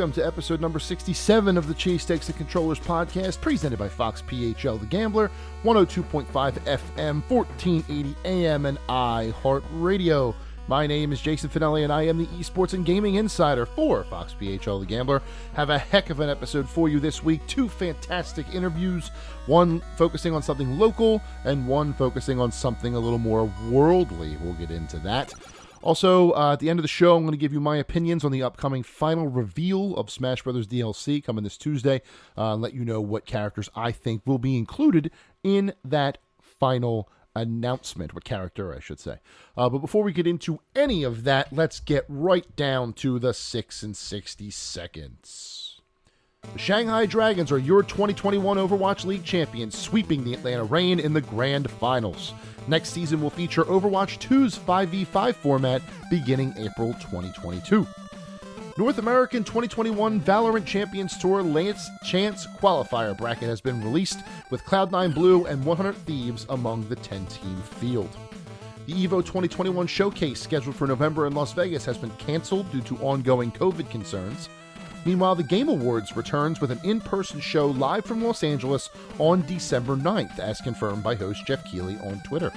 welcome to episode number 67 of the Cheese Steaks and Controllers podcast, presented by Fox PHL The Gambler, 102.5 FM, 1480 AM, and iHeartRadio. My name is Jason Finelli, and I am the esports and gaming insider for Fox PHL The Gambler. Have a heck of an episode for you this week. Two fantastic interviews, one focusing on something local, and one focusing on something a little more worldly. We'll get into that. Also, at the end of the show, I'm going to give you my opinions on the upcoming final reveal of Smash Bros. DLC coming this Tuesday, and let you know what characters I think will be included in that final announcement. What character, I should say. But before we get into any of that, let's get right down to the 6 and 60 seconds. The Shanghai Dragons are your 2021 Overwatch League champions, sweeping the Atlanta Reign in the Grand Finals. Next season will feature Overwatch 2's 5v5 format beginning April 2022. North American 2021 Valorant Champions Tour Lance Chance qualifier bracket has been released, with Cloud9 Blue and 100 Thieves among the 10-team field. The EVO 2021 showcase scheduled for November in Las Vegas has been canceled due to ongoing COVID concerns. Meanwhile, the Game Awards returns with an in-person show live from Los Angeles on December 9th, as confirmed by host Jeff Keighley on Twitter.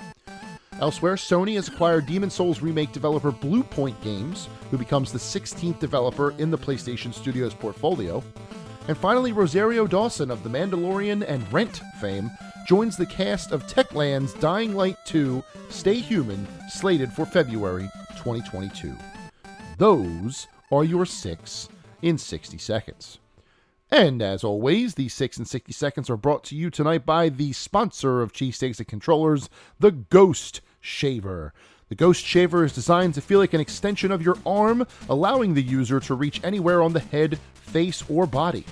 Elsewhere, Sony has acquired Demon's Souls remake developer Bluepoint Games, who becomes the 16th developer in the PlayStation Studios portfolio. And finally, Rosario Dawson of The Mandalorian and Rent fame joins the cast of Techland's Dying Light 2 Stay Human, slated for February 2022. Those are your 6 in 60 seconds. And as always, these 6 in 60 seconds are brought to you tonight by the sponsor of Cheesesteaks and Controllers, the Ghost Shaver. The Ghost Shaver is designed to feel like an extension of your arm, allowing the user to reach anywhere on the head, face, or body.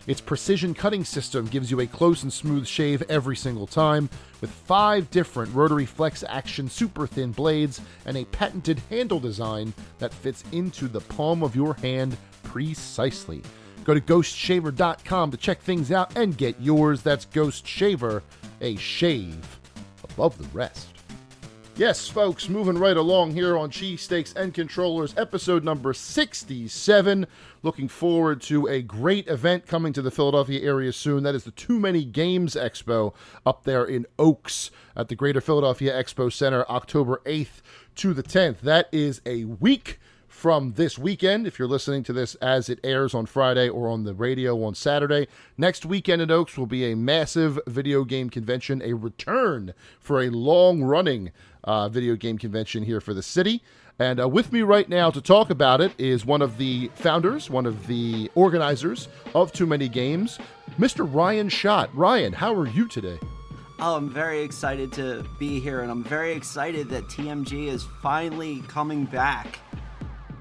Its precision cutting system gives you a close and smooth shave every single time, with 5 different rotary flex action super thin blades and a patented handle design that fits into the palm of your hand precisely. Go to ghostshaver.com to check things out and get yours. That's Ghost Shaver, a shave above the rest. Yes, folks, moving right along here on Cheesesteaks and Controllers, episode number 67. Looking forward to a great event coming to the Philadelphia area soon. That is the TooManyGames Expo up there in Oaks at the Greater Philadelphia Expo Center, October 8th to the 10th. That is a week from this weekend, if you're listening to this as it airs on Friday or on the radio on Saturday. Next weekend in Oaks will be a massive video game convention, a return for a long-running video game convention here for the city. And with me right now to talk about it is one of the founders, one of the organizers of TooManyGames, Mr. Ryan Schott. Ryan, how are you today? Oh, I'm very excited to be here, and I'm very excited that TMG is finally coming back.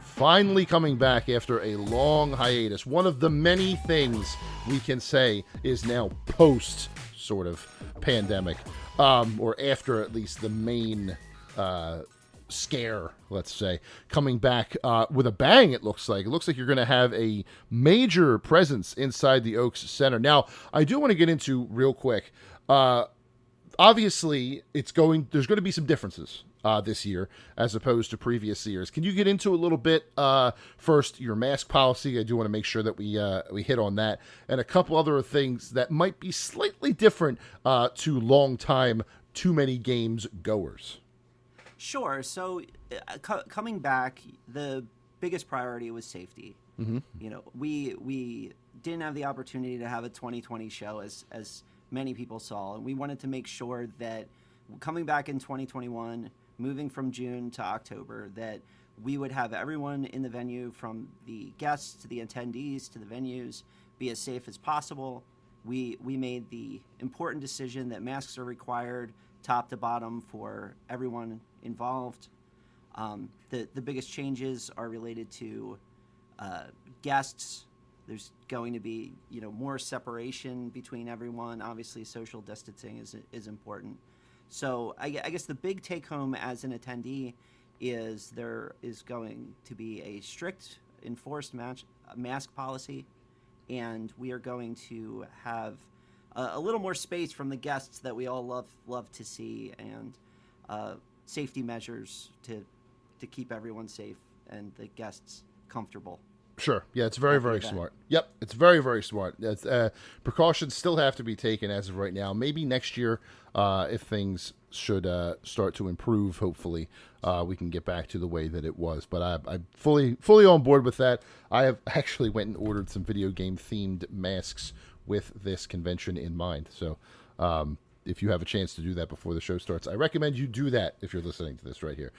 Finally coming back after a long hiatus. One of the many things we can say is now post sort of pandemic, or after at least the main scare, let's say, coming back with a bang. It looks like you're going to have a major presence inside the Oaks Center. Now, I do want to get into real quick. Obviously, there's going to be some differences this year as opposed to previous years. Can you get into a little bit first your mask policy? I do want to make sure that we hit on that, and a couple other things that might be slightly different to long-time TooManyGames goers. Sure. So coming back, the biggest priority was safety. Mm-hmm. You know, we didn't have the opportunity to have a 2020 show as many people saw, and we wanted to make sure that coming back in 2021, moving from June to October, that we would have everyone in the venue, from the guests to the attendees to the venues, be as safe as possible. We made the important decision that masks are required top to bottom for everyone involved. The biggest changes are related to guests. There's going to be, more separation between everyone. Obviously, social distancing is important. So I guess the big take home as an attendee is there is going to be a strict enforced mask policy, and we are going to have a little more space from the guests that we all love to see, and safety measures to keep everyone safe and the guests comfortable. Sure. Yeah, it's very, very smart. Yep, it's very, very smart. Precautions still have to be taken as of right now. Maybe next year, if things should start to improve, hopefully, we can get back to the way that it was. But I'm fully on board with that. I have actually went and ordered some video game themed masks with this convention in mind. So if you have a chance to do that before the show starts, I recommend you do that if you're listening to this right here.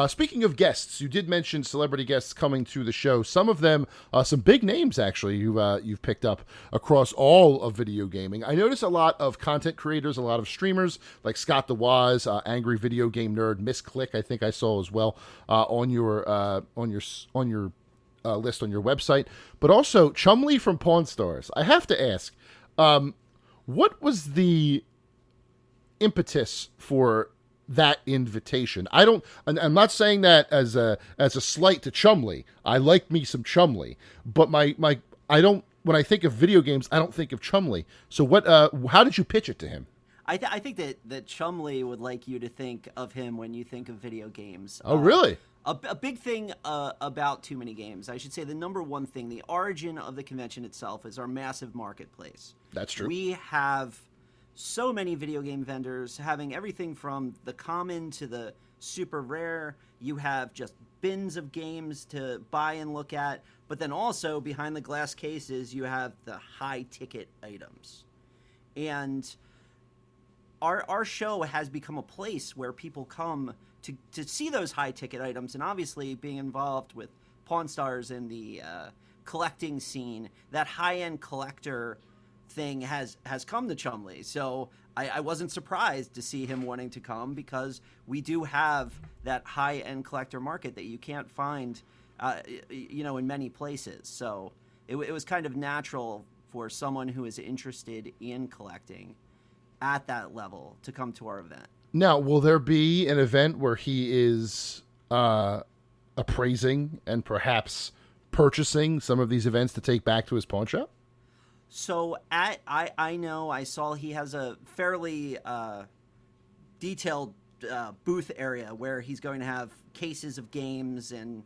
Speaking of guests, you did mention celebrity guests coming to the show. Some of them, some big names actually, you've picked up across all of video gaming. I notice a lot of content creators, a lot of streamers like Scott the Waz, Angry Video Game Nerd, Miss Click, I think I saw as well on your list on your website, but also Chumley from Pawn Stars. I have to ask, what was the impetus for that invitation? I'm not saying that as a slight to Chumley. I like me some Chumley, but I don't, when I think of video games, I don't think of Chumley. So how did you pitch it to him? I think that Chumley would like you to think of him when you think of video games. Oh, really? A big thing about TooManyGames, I should say the number one thing, the origin of the convention itself is our massive marketplace. That's true. We have so many video game vendors having everything from the common to the super rare. You have just bins of games to buy and look at, but then also behind the glass cases, you have the high ticket items. And our show has become a place where people come to see those high ticket items, and obviously being involved with Pawn Stars in the collecting scene, that high end collector thing has come to Chumley. So I wasn't surprised to see him wanting to come, because we do have that high end collector market that you can't find in many places. So it was kind of natural for someone who is interested in collecting at that level to come to our event. Now, will there be an event where he is appraising and perhaps purchasing some of these events to take back to his pawn shop? So I saw he has a fairly detailed booth area where he's going to have cases of games and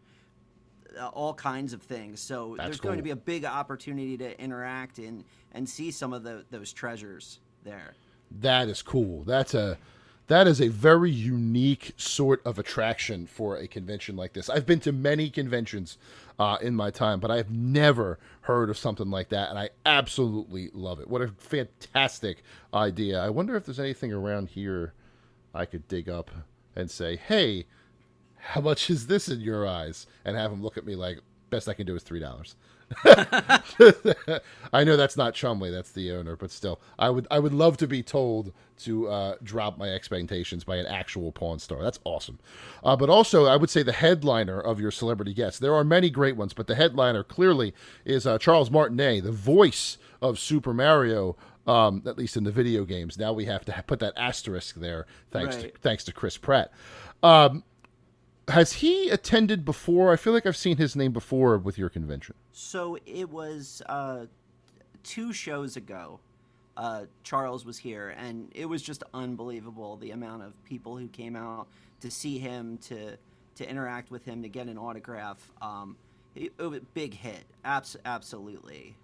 all kinds of things. So there's going to be a big opportunity to interact and see some of those treasures there. That is cool. That is a very unique sort of attraction for a convention like this. I've been to many conventions in my time, but I have never heard of something like that, and I absolutely love it. What a fantastic idea. I wonder if there's anything around here I could dig up and say, hey, how much is this in your eyes? And have them look at me like, best I can do is $3. I know that's not Chumley, that's the owner, but still, I would love to be told to drop my expectations by an actual Pawn Star. That's awesome. But also, I would say the headliner of your celebrity guests. There are many great ones, but the headliner clearly is Charles Martinet, the voice of Super Mario, at least in the video games. Now we have to put that asterisk there, thanks to Chris Pratt. Has he attended before? I feel like I've seen his name before with your convention. So it was 2 shows ago. Charles was here, and it was just unbelievable, the amount of people who came out to see him, to interact with him, to get an autograph. It was a big hit, absolutely.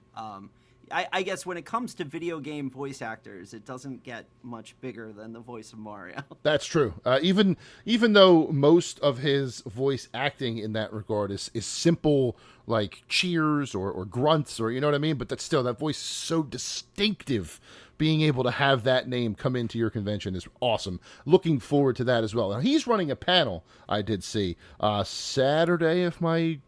I guess when it comes to video game voice actors, it doesn't get much bigger than the voice of Mario. That's true. Even though most of his voice acting in that regard is simple, like cheers or grunts, or you know what I mean? But that's still, that voice is so distinctive. Being able to have that name come into your convention is awesome. Looking forward to that as well. Now, he's running a panel, I did see, Saturday, if my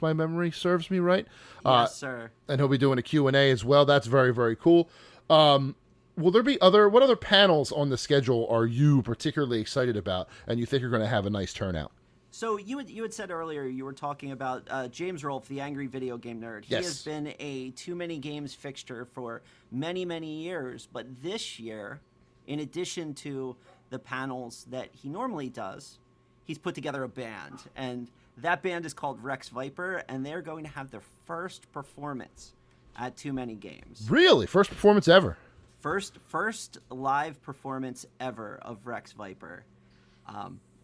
memory serves me right. Yes, sir. And he'll be doing a Q&A as well. That's very, very cool. Will there be what other panels on the schedule are you particularly excited about and you think are going to have a nice turnout? So you had said earlier, you were talking about James Rolfe, the Angry Video Game Nerd. He has been a TooManyGames fixture for many, many years. But this year, in addition to the panels that he normally does, he's put together a band. And that band is called Rex Viper, and they're going to have their first performance at TooManyGames. Really? First performance ever? First live performance ever of Rex Viper.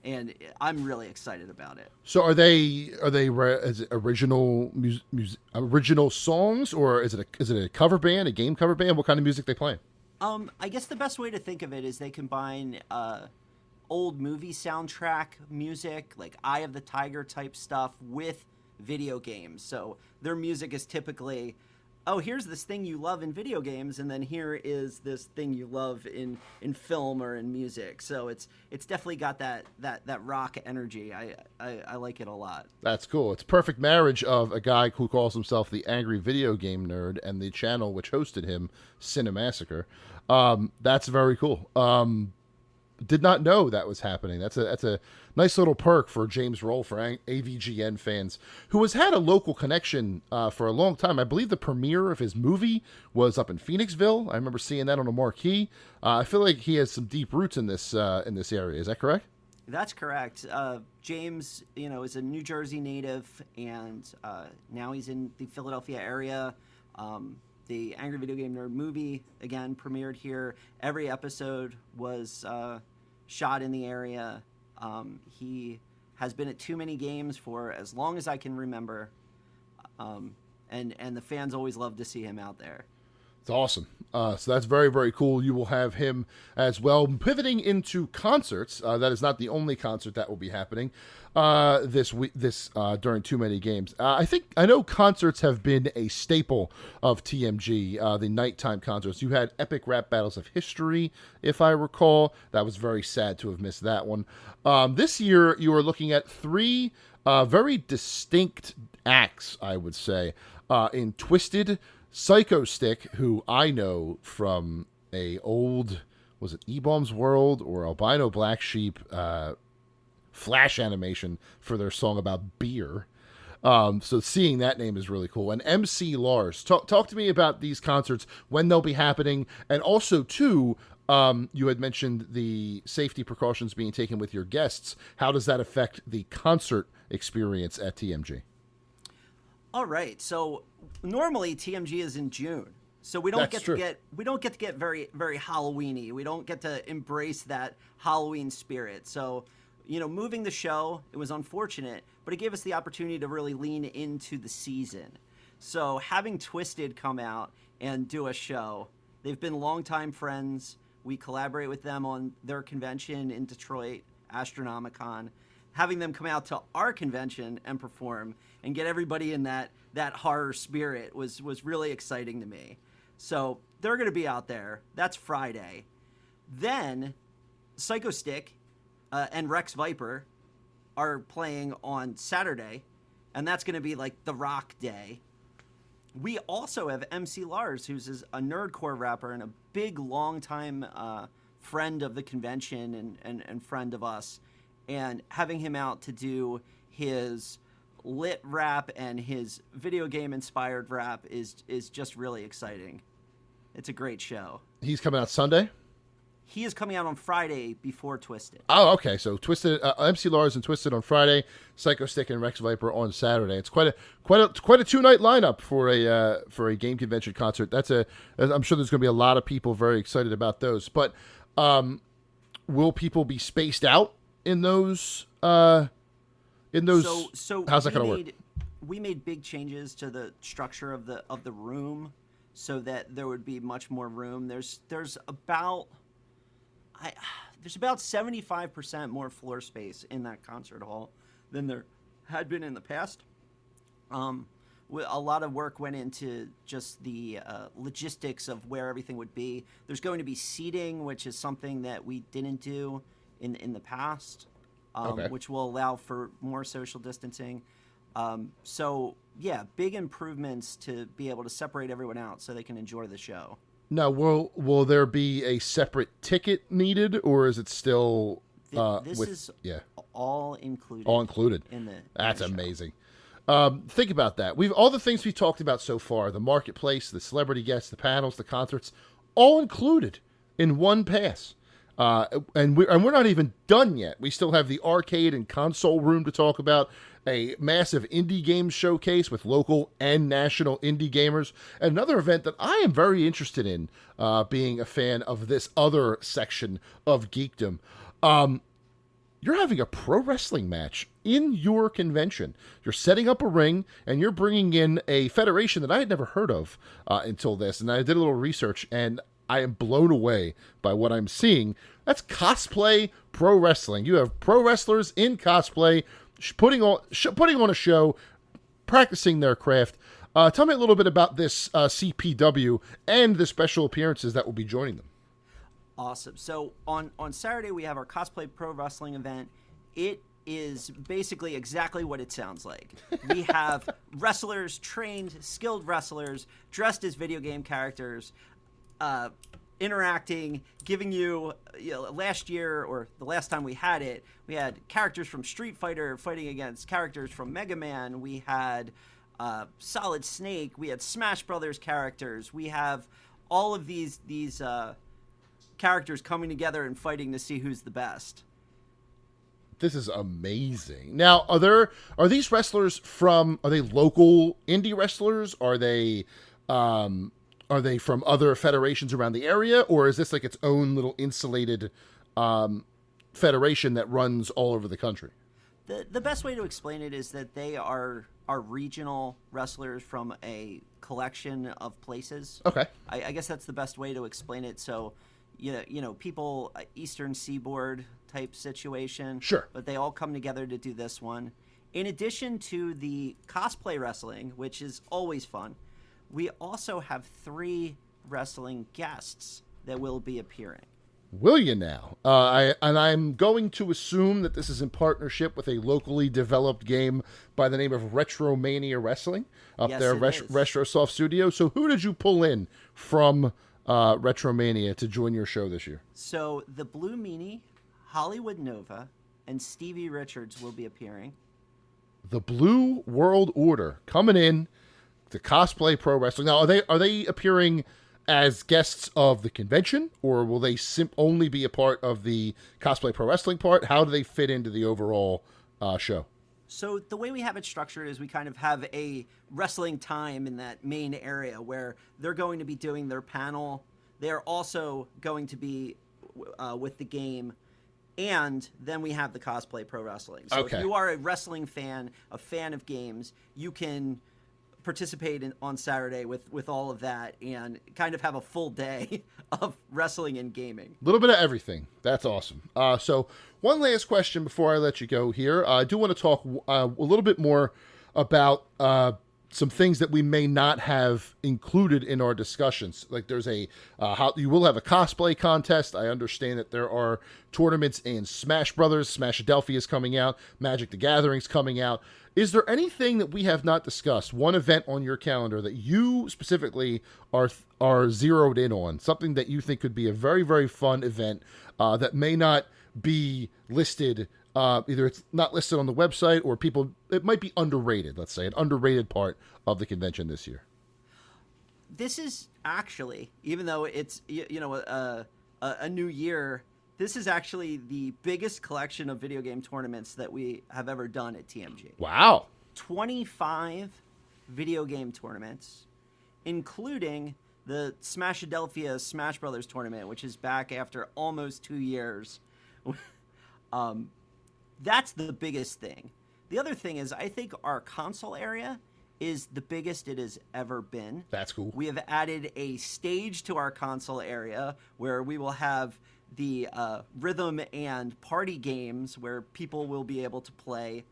and I'm really excited about it. So are they is it original songs, or is it a cover band, a game cover band? What kind of music they playing? I guess the best way to think of it is they combine old movie soundtrack music, like Eye of the Tiger type stuff, with video games. So their music is typically, oh, here's this thing you love in video games, and then here is this thing you love in film or in music. So it's definitely got that rock energy. I like it a lot. That's cool. It's a perfect marriage of a guy who calls himself the Angry Video Game Nerd and the channel which hosted him, Cinemassacre. That's very cool. Did not know that was happening. That's a nice little perk for James Roll, for AVGN fans, who has had a local connection for a long time. I believe the premiere of his movie was up in Phoenixville. I remember seeing that on a marquee. I feel like he has some deep roots in this area. Is that correct? That's correct. James, is a New Jersey native, and now he's in the Philadelphia area. The Angry Video Game Nerd movie, again, premiered here. Every episode was shot in the area. He has been at TooManyGames for as long as I can remember. And the fans always love to see him out there. It's awesome. So that's very, very cool. You will have him as well. Pivoting into concerts, that is not the only concert that will be happening this week. During TooManyGames. I know concerts have been a staple of TMG. The nighttime concerts. You had Epic Rap Battles of History, if I recall. That was very sad to have missed that one. This year, you are looking at three very distinct acts, I would say, in Twisted, Psycho Stick, who I know from a old, was it E-Bombs World or Albino Black Sheep Flash animation for their song about beer. So seeing that name is really cool. And MC Lars, talk to me about these concerts, when they'll be happening, and also too, you had mentioned the safety precautions being taken with your guests. How does that affect the concert experience at TMG? All right. So normally TMG is in June, so we don't get to get very, very Halloween-y. We don't get to embrace that Halloween spirit. So, moving the show, it was unfortunate, but it gave us the opportunity to really lean into the season. So having Twisted come out and do a show, they've been longtime friends. We collaborate with them on their convention in Detroit, Astronomicon. Having them come out to our convention and perform and get everybody in that horror spirit was really exciting to me. So they're going to be out there. That's Friday. Then Psycho Stick and Rex Viper are playing on Saturday, and that's going to be like the rock day. We also have MC Lars, who's a nerdcore rapper and a big, long-time friend of the convention and friend of us. And having him out to do his lit rap and his video game inspired rap is just really exciting. It's a great show. He's coming out Sunday? He is coming out on Friday before Twisted. Oh, okay. So Twisted, MC Lars and Twisted on Friday, Psycho Stick and Rex Viper on Saturday. It's quite a 2-night lineup for a game convention concert. I'm sure there's going to be a lot of people very excited about those. But will people be spaced out in those? So how's that going to work? We made big changes to the structure of the room so that there would be much more room. There's about 75% more floor space in that concert hall than there had been in the past. A lot of work went into just the logistics of where everything would be. There's going to be seating, which is something that we didn't do in the past, which will allow for more social distancing. So, yeah, big improvements to be able to separate everyone out so they can enjoy the show. Now, will there be a separate ticket needed, or is it still this is all included? All included. That's amazing. Think about that. All the things we've talked about so far: the marketplace, the celebrity guests, the panels, the concerts, all included in one pass. And we're not even done yet. We still have the arcade and console room to talk about, a massive indie game showcase with local and national indie gamers, and another event that I am very interested in, being a fan of this other section of geekdom. you're having a pro wrestling match in your convention. You're setting up a ring, and you're bringing in a federation that I had never heard of until this. And I did a little research, and I am blown away by what I'm seeing. That's cosplay pro wrestling. You have pro wrestlers in cosplay putting on a show, practicing their craft. Tell me a little bit about this CPW and the special appearances that will be joining them. Awesome. So on Saturday, we have our cosplay pro wrestling event. It is basically exactly what it sounds like. We have wrestlers, trained, skilled wrestlers, dressed as video game characters, interacting, giving you, last year, or the last time we had it, we had characters from Street Fighter fighting against characters from Mega Man. We had Solid Snake. We had Smash Brothers characters. We have all of these characters coming together and fighting to see who's the best. This is amazing. Now, are these wrestlers are they local indie wrestlers? Are they from other federations around the area, or is this like its own little insulated federation that runs all over the country? The best way to explain it is that they are regional wrestlers from a collection of places. Okay. I guess that's the best way to explain it. So, people, Eastern Seaboard type situation. Sure. But they all come together to do this one. In addition to the cosplay wrestling, which is always fun, we also have 3 wrestling guests that will be appearing. Will you now? I'm going to assume that this is in partnership with a locally developed game by the name of Retromania Wrestling up Yes, there, it is. Retrosoft Studio. So who did you pull in from Retromania to join your show this year? So the Blue Meanie, Hollywood Nova, and Stevie Richards will be appearing. The Blue World Order coming in to cosplay pro wrestling. Now, are they appearing as guests of the convention, or will they only be a part of the cosplay pro wrestling part? How do they fit into the overall show? So the way we have it structured is we kind of have a wrestling time in that main area where they're going to be doing their panel. They're also going to be with the game. And then we have the cosplay pro wrestling. So Okay. If you are a wrestling fan, a fan of games, you can participate on Saturday with all of that and kind of have a full day of wrestling and gaming. A little bit of everything. That's awesome. So one last question before I let you go here. I do want to talk a little bit more about some things that we may not have included in our discussions. Like there's how you will have a cosplay contest. I understand that there are tournaments in Smash Brothers. Smashadelphia is coming out. Magic the Gathering's coming out. Is there anything that we have not discussed, one event on your calendar that you specifically are zeroed in on, something that you think could be a very, very fun event that may not be listed, either it's not listed on the website or it might be underrated, let's say, an underrated part of the convention this year? This is actually, even though it's a new year, this is actually the biggest collection of video game tournaments that we have ever done at TMG. Wow. 25 video game tournaments, including the Smashadelphia Smash Brothers tournament, which is back after almost 2 years. That's the biggest thing. The other thing is I think our console area is the biggest it has ever been. That's cool. We have added a stage to our console area where we will have the rhythm and party games where people will be able to play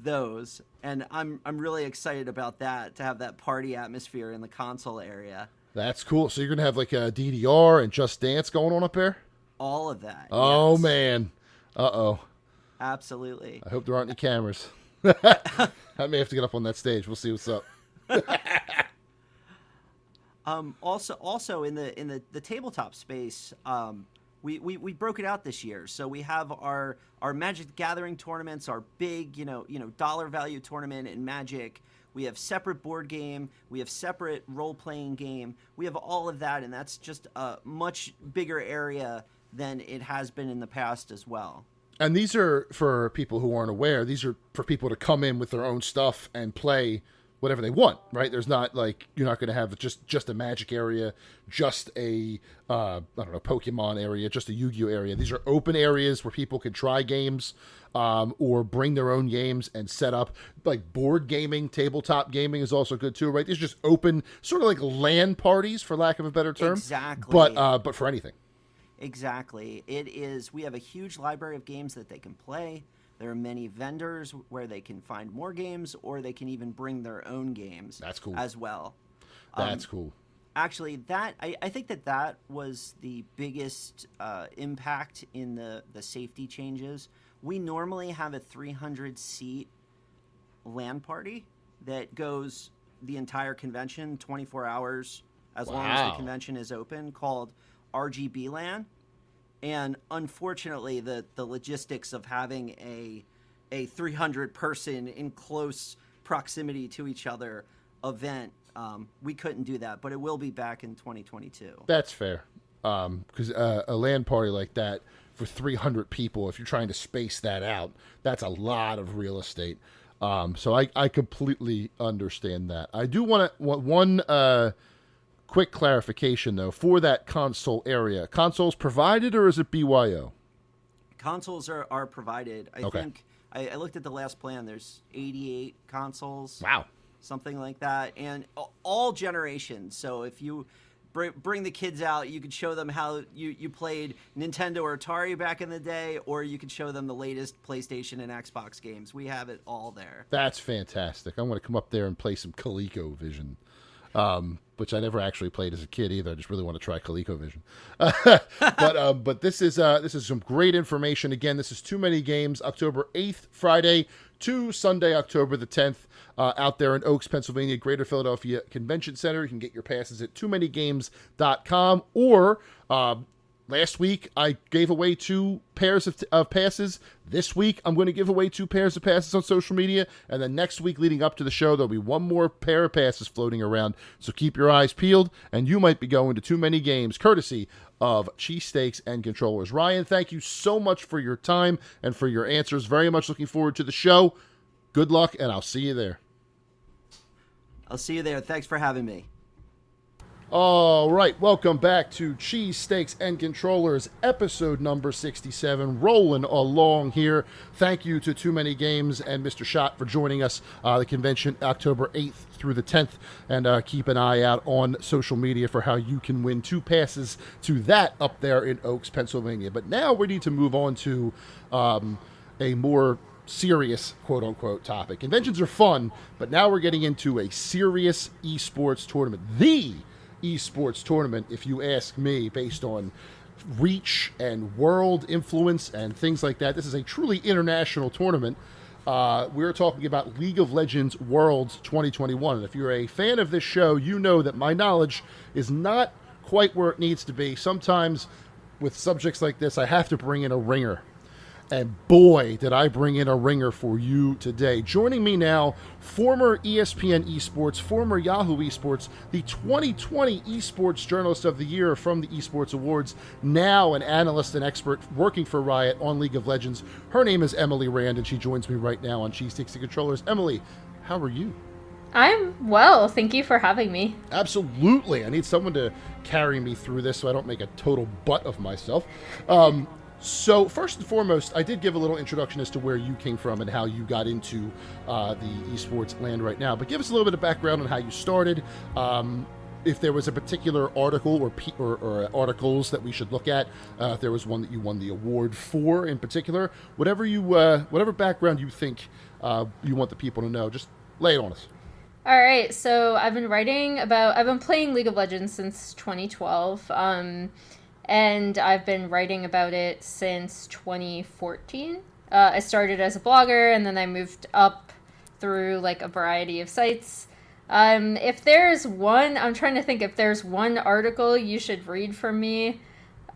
those, and I'm really excited about that, to have that party atmosphere in the console area. That's cool. So you're gonna have like a DDR and Just Dance going on up there? All of that. Oh yes. man. Uh-oh. Absolutely. I hope there aren't any cameras. I may have to get up on that stage. We'll see what's up. Also in the tabletop space, we broke it out this year. So we have our Magic the Gathering tournaments, our big, dollar value tournament in Magic. We have separate board game. We have separate role-playing game. We have all of that, and that's just a much bigger area than it has been in the past as well. And these are, for people who aren't aware, these are for people to come in with their own stuff and play whatever they want, right? There's not like, you're not going to have just a Magic area, just a I don't know, Pokemon area, just a Yu-Gi-Oh area. These are open areas where people can try games, or bring their own games and set up. Like board gaming, tabletop gaming is also good too, right? These are just open, sort of like LAN parties, for lack of a better term. Exactly. But for anything. Exactly. It is. We have a huge library of games that they can play. There are many vendors where they can find more games, or they can even bring their own games. That's cool. As well. That's cool. Actually, I think that was the biggest impact in the safety changes. We normally have a 300-seat LAN party that goes the entire convention, 24 hours, as long as the convention is open, called RGB LAN. And unfortunately, the logistics of having a 300-person in close proximity to each other event, we couldn't do that. But it will be back in 2022. That's fair. Because a LAN party like that for 300 people, if you're trying to space that out, that's a lot of real estate. So I completely understand that. I do want one quick clarification, though, for that console area. Consoles provided, or is it BYO? Consoles are provided. I think I looked at the last plan. There's 88 consoles. Wow. Something like that. And all generations. So if you bring the kids out, you could show them how you played Nintendo or Atari back in the day, or you could show them the latest PlayStation and Xbox games. We have it all there. That's fantastic. I want to come up there and play some ColecoVision. Which I never actually played as a kid either. I just really want to try ColecoVision. But this is some great information. Again, this is Too Many Games, October 8th, Friday, to Sunday, October the 10th, out there in Oaks, Pennsylvania, Greater Philadelphia Convention Center. You can get your passes at TooManyGames.com, or last week, I gave away 2 pairs of passes. This week, I'm going to give away 2 pairs of passes on social media. And then next week, leading up to the show, there'll be 1 more pair of passes floating around. So keep your eyes peeled, and you might be going to Too Many Games, courtesy of Cheesesteaks and Controllers. Ryan, thank you so much for your time and for your answers. Very much looking forward to the show. Good luck, and I'll see you there. I'll see you there. Thanks for having me. All right, welcome back to Cheesesteaks and Controllers, episode number 67, rolling along here. Thank you to Too Many Games and Mr. Schott for joining us, the convention October 8th through the 10th, and keep an eye out on social media for how you can win 2 passes to that up there in Oaks, Pennsylvania. But now we need to move on to a more serious, quote-unquote, topic. Conventions are fun, but now we're getting into a serious esports tournament. The esports tournament, if you ask me, based on reach and world influence and things like that. This is a truly international tournament. We're talking about League of Legends Worlds 2021. And if you're a fan of this show, you know that my knowledge is not quite where it needs to be. Sometimes with subjects like this, I have to bring in a ringer. And boy, did I bring in a ringer for you today. Joining me now, former ESPN Esports, former Yahoo Esports, the 2020 Esports Journalist of the Year from the Esports Awards, now an analyst and expert working for Riot on League of Legends. Her name is Emily Rand, and she joins me right now on Cheesesteaks and Controllers. Emily, how are you? I'm well. Thank you for having me. Absolutely. I need someone to carry me through this so I don't make a total butt of myself. So first and foremost, I did give a little introduction as to where you came from and how you got into the esports land right now. But give us a little bit of background on how you started. If there was a particular article or articles that we should look at, if there was one that you won the award for in particular, whatever background you think you want the people to know, just lay it on us. All right. So I've been playing League of Legends since 2012. And I've been writing about it since 2014. I started as a blogger, and then I moved up through like a variety of sites. If there's one, I'm trying to think if there's one article you should read from me.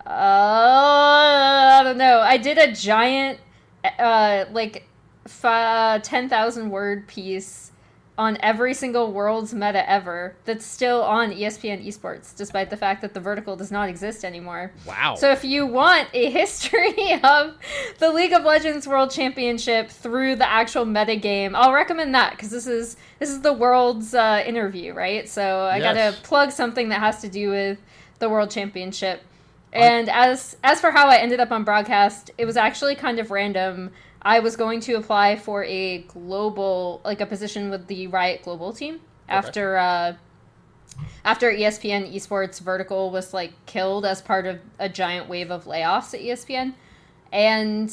I don't know. I did a giant, 10,000 word piece on every single Worlds meta ever that's still on ESPN Esports, despite the fact that the vertical does not exist anymore. Wow. So if you want a history of the League of Legends World Championship through the actual meta game, I'll recommend that, because this is the Worlds interview, right? So I gotta plug something that has to do with the World Championship. And as for how I ended up on broadcast, it was actually kind of random. I was going to apply for a global, like a position with the Riot Global team after ESPN Esports Vertical was like killed as part of a giant wave of layoffs at ESPN. And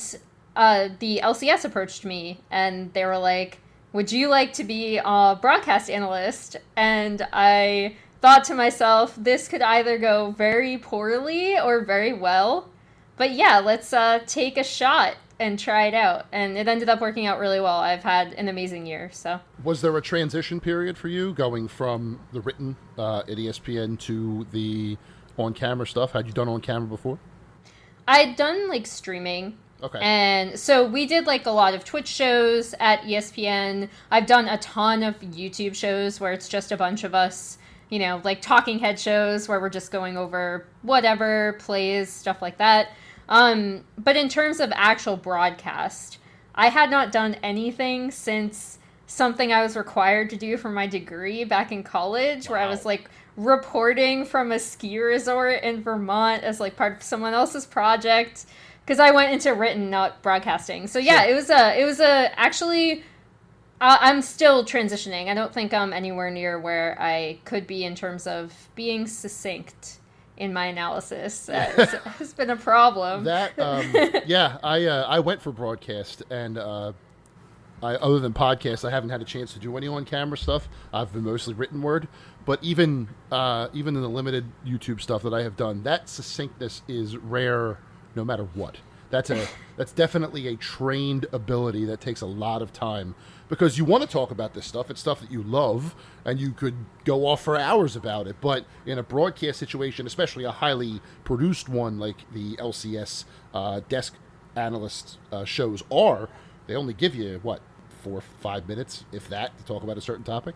the LCS approached me and they were like, would you like to be a broadcast analyst? And I thought to myself, this could either go very poorly or very well. But yeah, let's take a shot and try it out. And it ended up working out really well. I've had an amazing year. So, was there a transition period for you going from the written at ESPN to the on-camera stuff? Had you done on-camera before? I'd done like streaming. Okay. And so we did like a lot of Twitch shows at ESPN. I've done a ton of YouTube shows where it's just a bunch of us, you know, like talking head shows where we're just going over whatever plays, stuff like that. But in terms of actual broadcast, I had not done anything since something I was required to do for my degree back in college, where I was like reporting from a ski resort in Vermont as like part of someone else's project, because I went into written, not broadcasting. So yeah, it was actually, I'm still transitioning. I don't think I'm anywhere near where I could be in terms of being succinct in my analysis. Has been a problem. That, yeah, I went for broadcast, and other than podcasts, I haven't had a chance to do any on-camera stuff. I've been mostly written word, but even in the limited YouTube stuff that I have done, that succinctness is rare no matter what. That's definitely a trained ability that takes a lot of time, because you want to talk about this stuff. It's stuff that you love, and you could go off for hours about it. But in a broadcast situation, especially a highly produced one like the LCS desk analyst shows are, they only give you, 4 or 5 minutes, if that, to talk about a certain topic?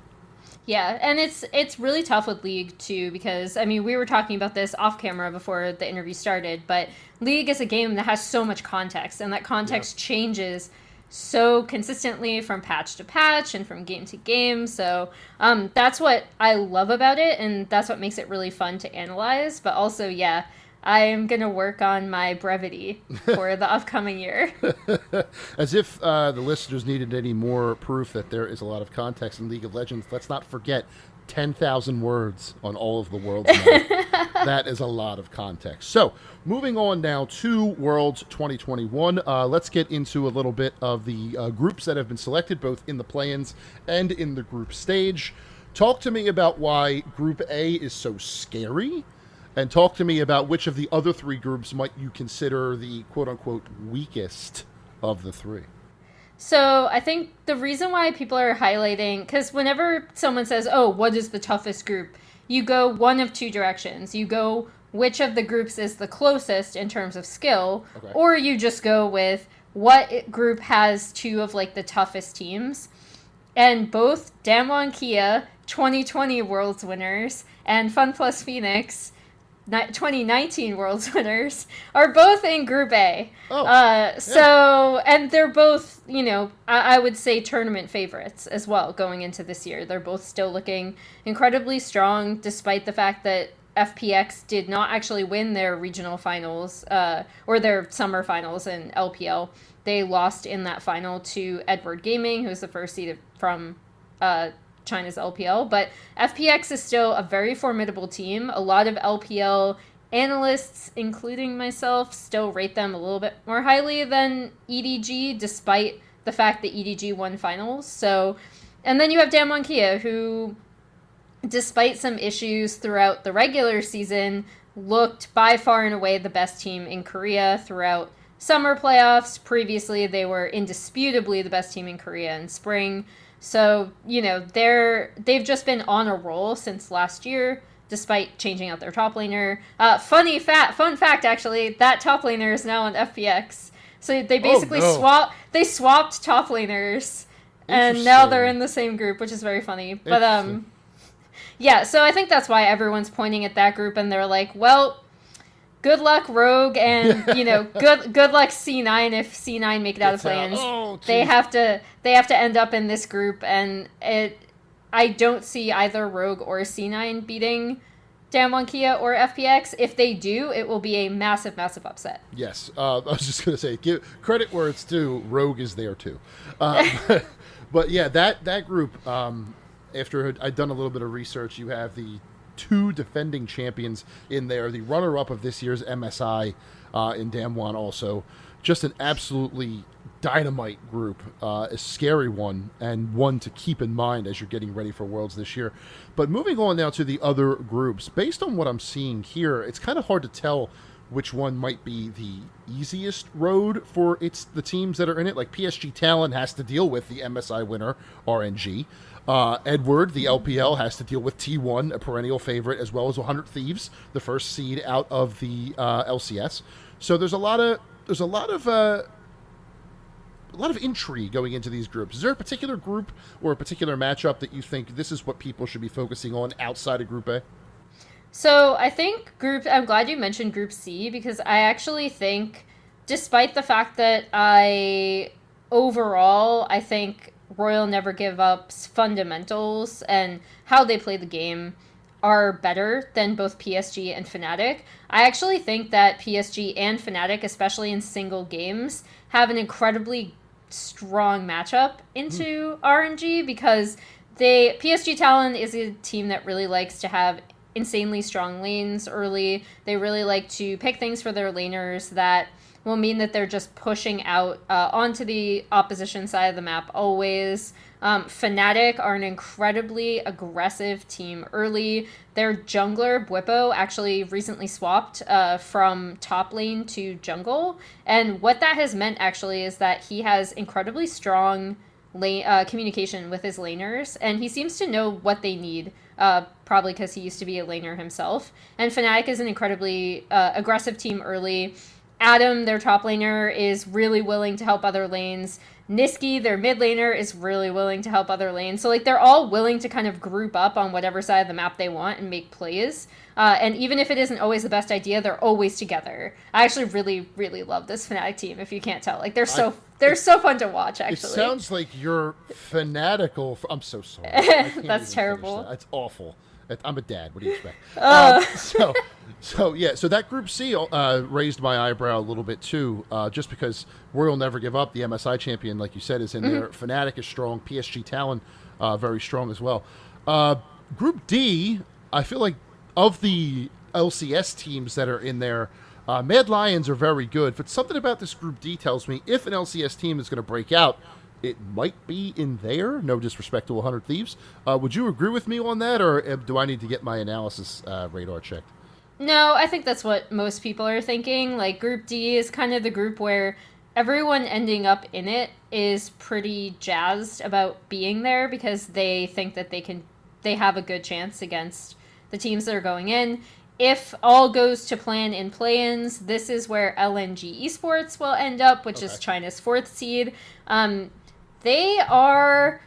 Yeah, and it's really tough with League, too, because, I mean, we were talking about this off camera before the interview started, but League is a game that has so much context, and that context changes so consistently from patch to patch and from game to game. So that's what I love about it, and that's what makes it really fun to analyze. But also, yeah, I am going to work on my brevity for the upcoming year. As if the listeners needed any more proof that there is a lot of context in League of Legends, let's not forget 10,000 words on all of the world's map. That is a lot of context. So, moving on now to Worlds 2021, let's get into a little bit of the groups that have been selected, both in the play-ins and in the group stage. Talk to me about why Group A is so scary, and talk to me about which of the other three groups might you consider the quote-unquote weakest of the three. So I think the reason why people are highlighting, because whenever someone says, oh, what is the toughest group, you go one of two directions. You go which of the groups is the closest in terms of skill, or you just go with what group has two of like the toughest teams. And both Damwon Kia, 2020 Worlds winners, and Fun Plus Phoenix, 2019 Worlds winners, are both in Group A. So, and they're both, you know, I would say tournament favorites as well going into this year. They're both still looking incredibly strong, despite the fact that FPX did not actually win their regional finals, or their summer finals in LPL. They lost in that final to Edward Gaming, who's the first seed from China's LPL, but FPX is still a very formidable team. A lot of LPL analysts, including myself, still rate them a little bit more highly than EDG, despite the fact that EDG won finals. So, and then you have Damwon Kia, who, despite some issues throughout the regular season, looked by far and away the best team in Korea throughout summer playoffs. Previously, they were indisputably the best team in Korea in spring. So, you know, they've just been on a roll since last year, despite changing out their top laner. Fun fact, actually, that top laner is now on FPX. So they basically swapped top laners and now they're in the same group, which is very funny. But yeah, so I think that's why everyone's pointing at that group, and they're like, well, good luck Rogue, and good luck C9 if C9 make it out of play-ins. They have to end up in this group, and I don't see either Rogue or C9 beating Damwon Kia or FPX. If they do, it will be a massive, massive upset. Yes, I was just going to say, give credit where it's due. Rogue is there too, but yeah, that group. After I'd done a little bit of research, you have the 2 defending champions in there, the runner-up of this year's MSI in Damwon also. Just an absolutely dynamite group, a scary one, and one to keep in mind as you're getting ready for Worlds this year. But moving on now to the other groups, based on what I'm seeing here, it's kind of hard to tell which one might be the easiest road for the teams that are in it. Like PSG Talon has to deal with the MSI winner, RNG. Edward, the LPL, has to deal with T1, a perennial favorite, as well as 100 Thieves, the first seed out of the LCS. So there's a lot of intrigue going into these groups. Is there a particular group or a particular matchup that you think this is what people should be focusing on outside of Group A? So I think I'm glad you mentioned Group C, because I actually think, despite the fact that I think Royal Never Give Up's fundamentals and how they play the game are better than both PSG and Fnatic. I actually think that PSG and Fnatic, especially in single games, have an incredibly strong matchup into RNG, because PSG Talon is a team that really likes to have insanely strong lanes early. They really like to pick things for their laners that will mean that they're just pushing out onto the opposition side of the map always. Fnatic are an incredibly aggressive team early. Their jungler, Bwipo, actually recently swapped from top lane to jungle. And what that has meant, actually, is that he has incredibly strong communication with his laners, and he seems to know what they need, probably because he used to be a laner himself. And Fnatic is an incredibly aggressive team early. Adam, their top laner, is really willing to help other lanes. Niski, their mid laner, is really willing to help other lanes. So, they're all willing to kind of group up on whatever side of the map they want and make plays. And even if it isn't always the best idea, they're always together. I actually really, really love this Fnatic team, if you can't tell. They're so fun to watch, actually. It sounds like you're fanatical. I'm so sorry. That's terrible. That's awful. I'm a dad. What do you expect? So that Group C raised my eyebrow a little bit too, just because Royal Never Give Up, the MSI champion, like you said, is in there. Fnatic is strong. PSG Talon, very strong as well. Group D, I feel like of the LCS teams that are in there, Mad Lions are very good, but something about this Group D tells me if an LCS team is going to break out, it might be in there. No disrespect to 100 Thieves. Would you agree with me on that, or do I need to get my analysis radar checked? No, I think that's what most people are thinking. Group D is kind of the group where everyone ending up in it is pretty jazzed about being there, because they think that they have a good chance against the teams that are going in. If all goes to plan in play-ins, this is where LNG Esports will end up, which is China's 4th seed. They are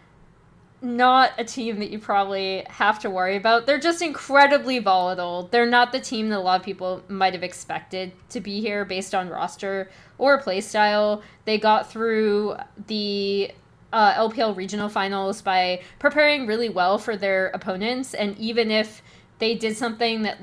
not a team that you probably have to worry about. They're just incredibly volatile. They're not the team that a lot of people might have expected to be here based on roster or playstyle. They got through the LPL regional finals by preparing really well for their opponents, and even if they did something that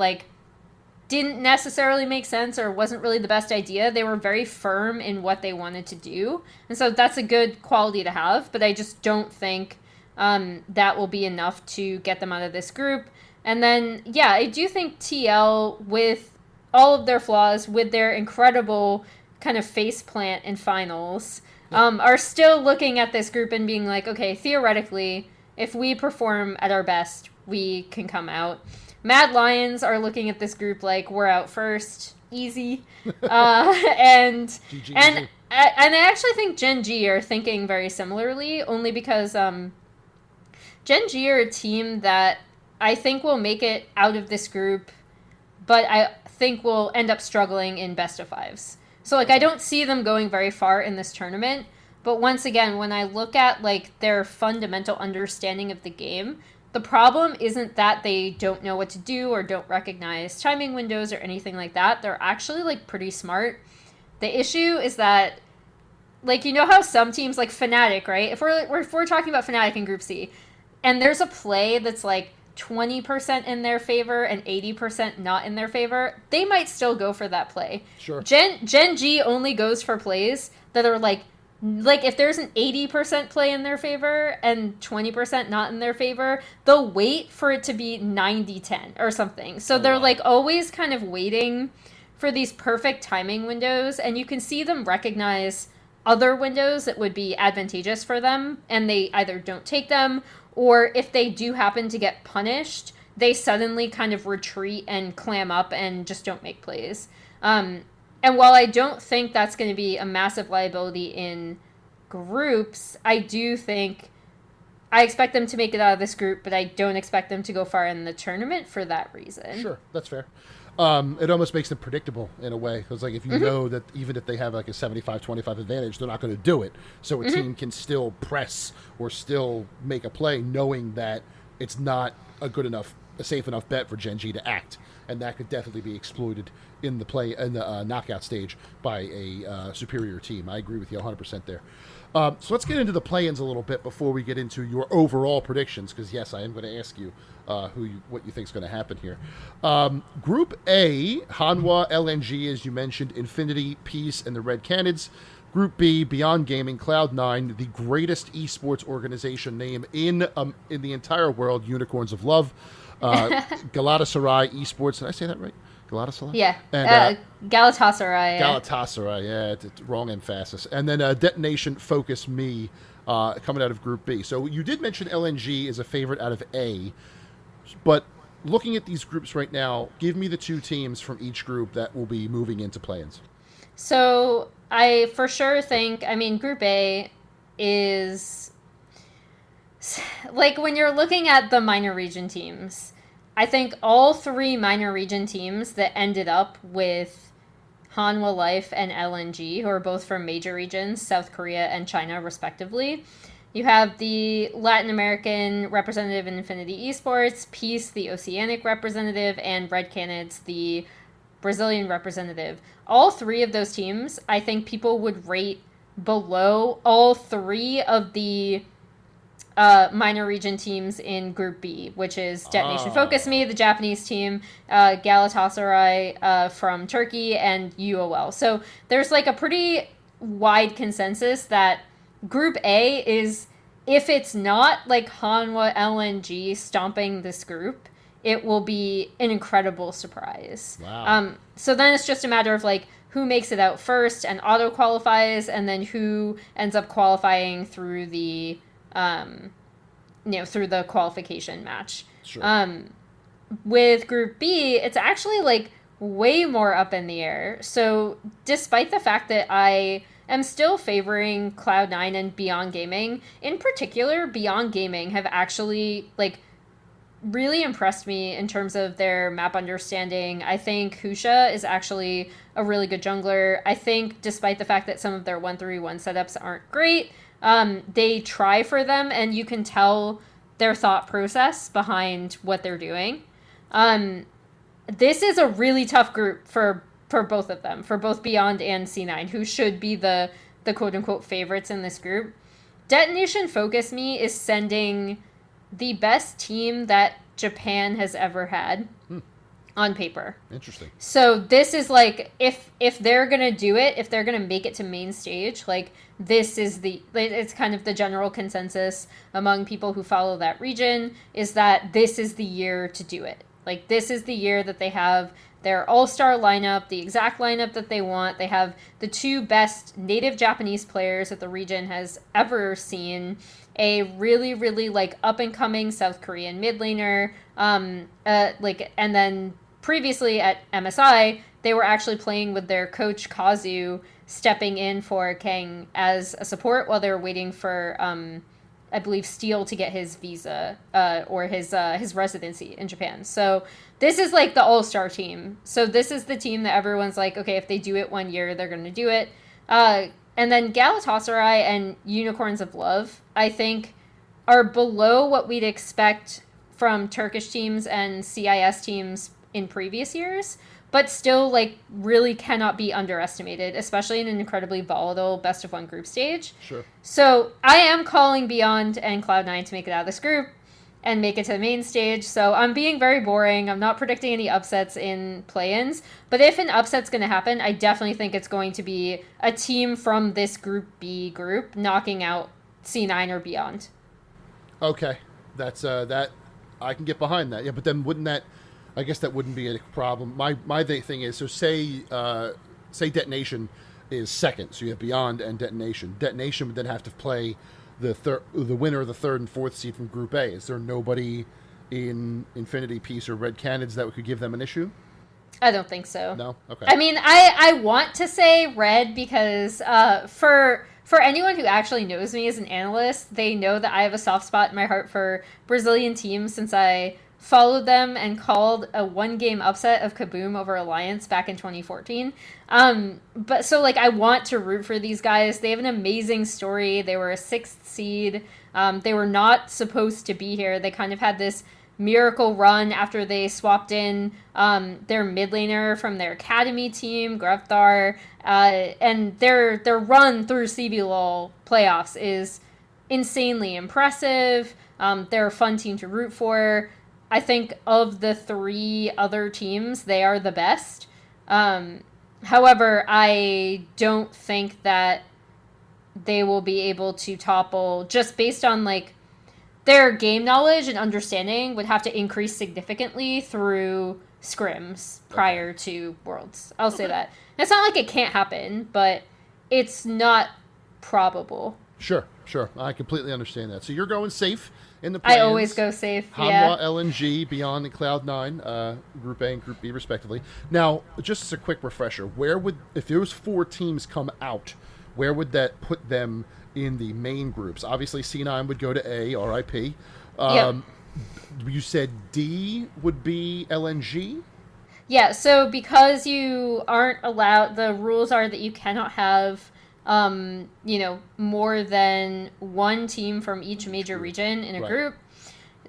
didn't necessarily make sense or wasn't really the best idea, they were very firm in what they wanted to do. And so that's a good quality to have, but I just don't think that will be enough to get them out of this group. And then, yeah, I do think TL, with all of their flaws, with their incredible kind of faceplant in finals, are still looking at this group and being like, okay, theoretically, if we perform at our best, we can come out. Mad Lions are looking at this group like, we're out first, easy. And I actually think Gen G are thinking very similarly, only because Gen G are a team that I think will make it out of this group, but I think will end up struggling in best of fives. So I don't see them going very far in this tournament, But once again, when I look at like their fundamental understanding of the game, the problem isn't that they don't know what to do or don't recognize timing windows or anything like that. They're actually like pretty smart. The issue is that, like, you know how some teams like Fnatic, right? If we're talking about Fnatic in Group C, and there's a play that's like 20% in their favor and 80% not in their favor, they might still go for that play. Sure. Gen G only goes for plays that are like if there's an 80% play in their favor and 20% not in their favor, they'll wait for it to be 90-10 or something. So they're like always kind of waiting for these perfect timing windows, and you can see them recognize other windows that would be advantageous for them, and they either don't take them, or if they do happen to get punished, they suddenly kind of retreat and clam up and just don't make plays. And while I don't think that's going to be a massive liability in groups, I do think I expect them to make it out of this group, but I don't expect them to go far in the tournament for that reason. Sure, that's fair. It almost makes them predictable in a way, because like if you know that even if they have like a 75-25 advantage, they're not going to do it. So a team can still press or still make a play, knowing that it's not a safe enough bet for Gen G to act, and that could definitely be exploited in the knockout stage by a superior team. I agree with you 100% there. So let's get into the play-ins a little bit before we get into your overall predictions, because yes, I am going to ask you what you think is going to happen here. Group A, Hanwha, LNG, as you mentioned, Infinity, Peace, and the Red Canids. Group B, Beyond Gaming, Cloud9, the greatest esports organization name in the entire world, Unicorns of Love. Galatasaray Esports, did I say that right? Galatasaray? Yeah. And, Galatasaray. Galatasaray, yeah, it's wrong emphasis. And then Detonation Focus Me coming out of Group B. So you did mention LNG is a favorite out of A, but looking at these groups right now, give me the two teams from each group that will be moving into play-ins. So I for sure think, Group A is, like, when you're looking at the minor region teams, I think all three minor region teams that ended up with Hanwha Life and LNG, who are both from major regions, South Korea and China, respectively. You have the Latin American representative in Infinity Esports, Peace, the Oceanic representative, and Red Canids, the Brazilian representative. All three of those teams, I think people would rate below all three of the minor region teams in Group B, which is Detonation Focus Me, the Japanese team, Galatasaray from Turkey, and UOL. So there's like a pretty wide consensus that Group A is, if it's not like Hanwha LNG stomping this group, it will be an incredible surprise. Wow. So then it's just a matter of like who makes it out first and auto qualifies, and then who ends up qualifying through the through the qualification match. Sure. With Group B, it's actually like way more up in the air. So despite the fact that I am still favoring Cloud9 and Beyond Gaming, in particular, Beyond Gaming have actually like really impressed me in terms of their map understanding. I think Husha is actually a really good jungler. I think despite the fact that some of their 1-3-1 setups aren't great, they try for them, and you can tell their thought process behind what they're doing. This is a really tough group for both of them, for both Beyond and C9, who should be the quote-unquote favorites in this group. Detonation Focus Me is sending the best team that Japan has ever had on paper. Interesting. So this is like, if they're gonna do it, if they're gonna make it to main stage, like this is it's kind of the general consensus among people who follow that region, is that this is the year to do it. Like this is the year that they have their all-star lineup, the exact lineup that they want. They have the two best native Japanese players that the region has ever seen, a really, really like up-and-coming South Korean mid laner, and then previously at MSI, they were actually playing with their coach Kazu, stepping in for Kang as a support while they were waiting for, I believe, Steel to get his visa or his residency in Japan. So this is like the all-star team. So this is the team that everyone's like, okay, if they do it one year, they're going to do it. And then Galatasaray and Unicorns of Love, I think, are below what we'd expect from Turkish teams and CIS teams in previous years, but still, like, really cannot be underestimated, especially in an incredibly volatile best-of-1 group stage. Sure. So I am calling Beyond and Cloud9 to make it out of this group and make it to the main stage. So I'm being very boring. I'm not predicting any upsets in play-ins. But if an upset's going to happen, I definitely think it's going to be a team from this Group B group knocking out C9 or Beyond. Okay. That's that I can get behind that. Yeah, but then wouldn't that, I guess that wouldn't be a problem. My thing is, so say Detonation is second, so you have Beyond and Detonation. Detonation would then have to play the winner of the third and fourth seed from Group A. Is there nobody in Infinity Peace or Red Canids that could give them an issue? I don't think so. No? Okay. I mean, I want to say Red because for anyone who actually knows me as an analyst, they know that I have a soft spot in my heart for Brazilian teams since I followed them and called a one-game upset of Kaboom over Alliance back in 2014. But so, like, I want to root for these guys. They have an amazing story. They were a 6th seed. They were not supposed to be here. They kind of had this miracle run after they swapped in their mid laner from their academy team, Grevthar, and their run through CBLOL playoffs is insanely impressive. They're a fun team to root for. I think of the 3 other teams, they are the best. However, I don't think that they will be able to topple just based on, like, their game knowledge and understanding would have to increase significantly through scrims prior to Worlds. I'll say that. It's not like it can't happen, but it's not probable. Sure. I completely understand that. So you're going safe in the play-ins. I always go safe, Hanwha, LNG, Beyond, and Cloud9, Group A and Group B, respectively. Now, just as a quick refresher, if there was 4 teams come out, where would that put them in the main groups? Obviously, C9 would go to A, RIP. Yep. You said D would be LNG? Yeah, so because you aren't allowed, the rules are that you cannot have more than one team from each major region in a group.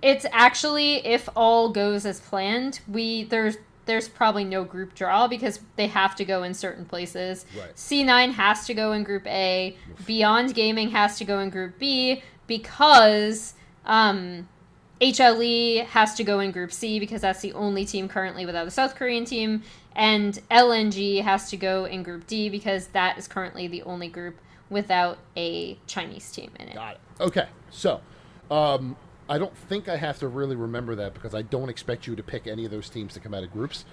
It's actually, if all goes as planned, there's probably no group draw because they have to go in certain places. Right. C9 has to go in Group A. Beyond Gaming has to go in Group B because HLE has to go in Group C because that's the only team currently without a South Korean team. And LNG has to go in Group D because that is currently the only group without a Chinese team in it. Got it. Okay. So, I don't think I have to really remember that because I don't expect you to pick any of those teams to come out of groups.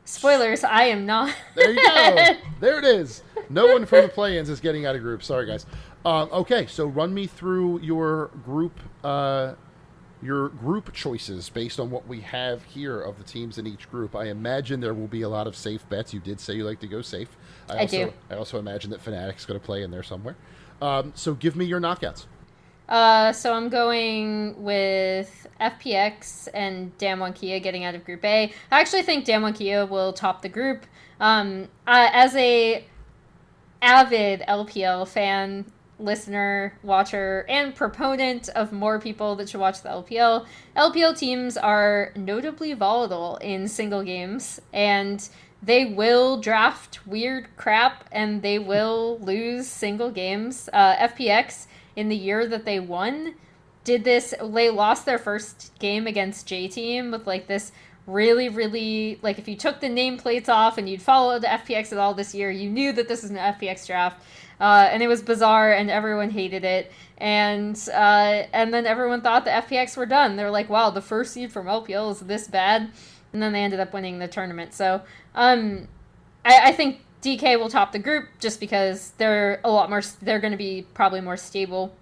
Spoilers, I am not. There you go. There it is. No one from the play-ins is getting out of groups. Sorry, guys. Okay, so run me through your group choices based on what we have here of the teams in each group. I imagine there will be a lot of safe bets. You did say you like to go safe. I do. I also imagine that Fnatic's going to play in there somewhere. So give me your knockouts. So I'm going with FPX and Damwon Kia getting out of Group A. I actually think Damwon Kia will top the group. As a avid LPL fan, listener, watcher, and proponent of more people that should watch the LPL teams are notably volatile in single games, and they will draft weird crap, and they will lose single games. FPX, in the year that they won, did this. They lost their first game against J-Team with, like, this really, really, like, if you took the nameplates off and you'd followed the FPX at all this year, you knew that this was an FPX draft. And it was bizarre, and everyone hated it. And then everyone thought the FPX were done. They were like, wow, the first seed from LPL is this bad. And then they ended up winning the tournament. So I think DK will top the group just because they're they're going to be probably more stable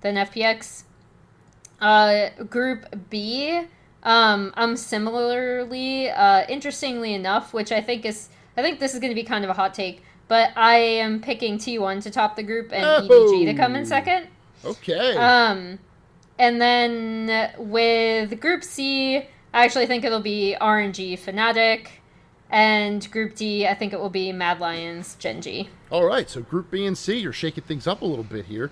than FPX. Group B, I'm similarly, interestingly enough, which I think this is going to be kind of a hot take, but I am picking T1 to top the group and EDG to come in second. Okay. And then with Group C, I actually think it'll be RNG Fnatic, And Group D, I think it will be Mad Lions, Genji. All right, so Group B and C, you're shaking things up a little bit here.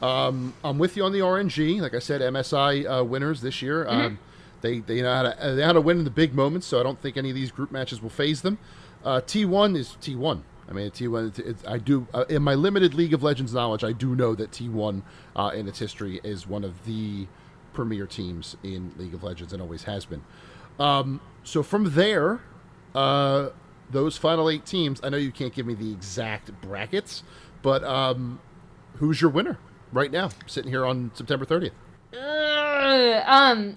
I'm with you on the RNG. Like I said, MSI winners this year. They know how to win in the big moments, so I don't think any of these group matches will phase them. T1 is T1. I mean, T1. I do in my limited League of Legends knowledge, I do know that T1 in its history is one of the premier teams in League of Legends and always has been. So from there, those final 8 teams. I know you can't give me the exact brackets, but who's your winner right now, sitting here on September 30th?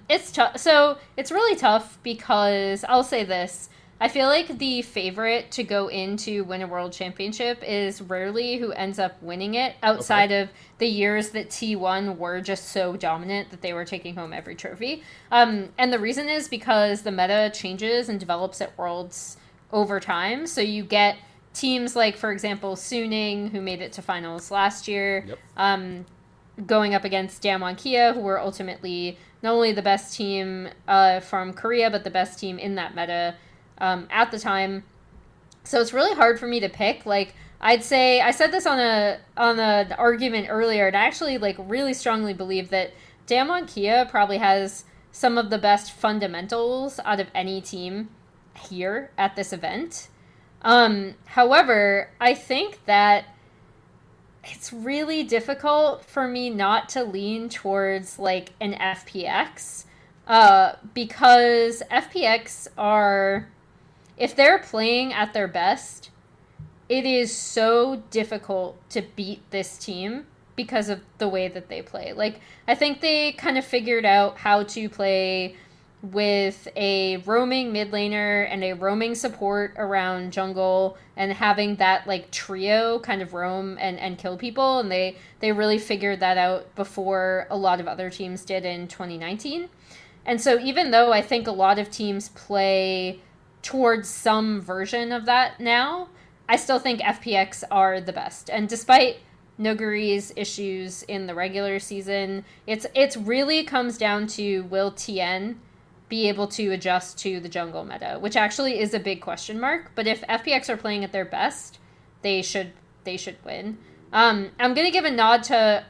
It's tough. So it's really tough because I'll say this. I feel like the favorite to go into win a world championship is rarely who ends up winning it outside of the years that T1 were just so dominant that they were taking home every trophy. And the reason is because the meta changes and develops at Worlds over time. So you get teams like, for example, Suning, who made it to finals last year, going up against Damwon Kia, who were ultimately not only the best team from Korea, but the best team in that meta at the time. So it's really hard for me to pick. Like, I'd say, I said this on an argument earlier, and I actually really strongly believe that Damwon Kia probably has some of the best fundamentals out of any team here at this event. However, I think that it's really difficult for me not to lean towards an FPX, because FPX are, if they're playing at their best, it is so difficult to beat this team because of the way that they play. I think they kind of figured out how to play with a roaming mid laner and a roaming support around jungle, and having that trio kind of roam and kill people, and they really figured that out before a lot of other teams did in 2019. And so even though I think a lot of teams play towards some version of that now, I still think FPX are the best. And despite Noguri's issues in the regular season, it's really comes down to, will TN be able to adjust to the jungle meta, which actually is a big question mark. But if FPX are playing at their best, they should win. I'm gonna give a nod to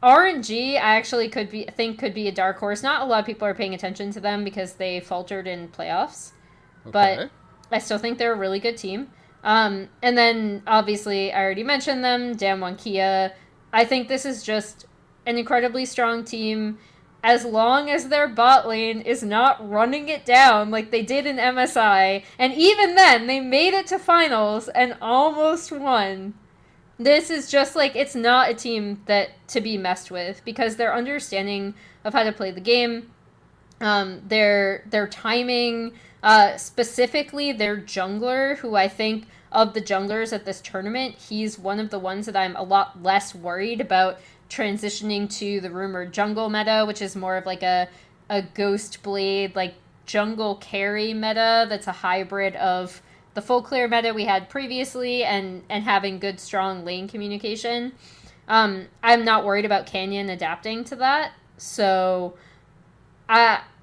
RNG. I actually think could be a dark horse. Not a lot of people are paying attention to them because they faltered in playoffs, but I still think they're a really good team. And then obviously I already mentioned them, Damwon Kia. I think this is just an incredibly strong team, as long as their bot lane is not running it down like they did in MSI. And even then, they made it to finals and almost won. This is just it's not a team that to be messed with, because their understanding of how to play the game, their timing, specifically their jungler, who I think of the junglers at this tournament, he's one of the ones that I'm a lot less worried about transitioning to the rumored jungle meta, which is more of a Ghost Blade jungle carry meta that's a hybrid of the full clear meta we had previously and having good strong lane communication. I'm not worried about Canyon adapting to that, so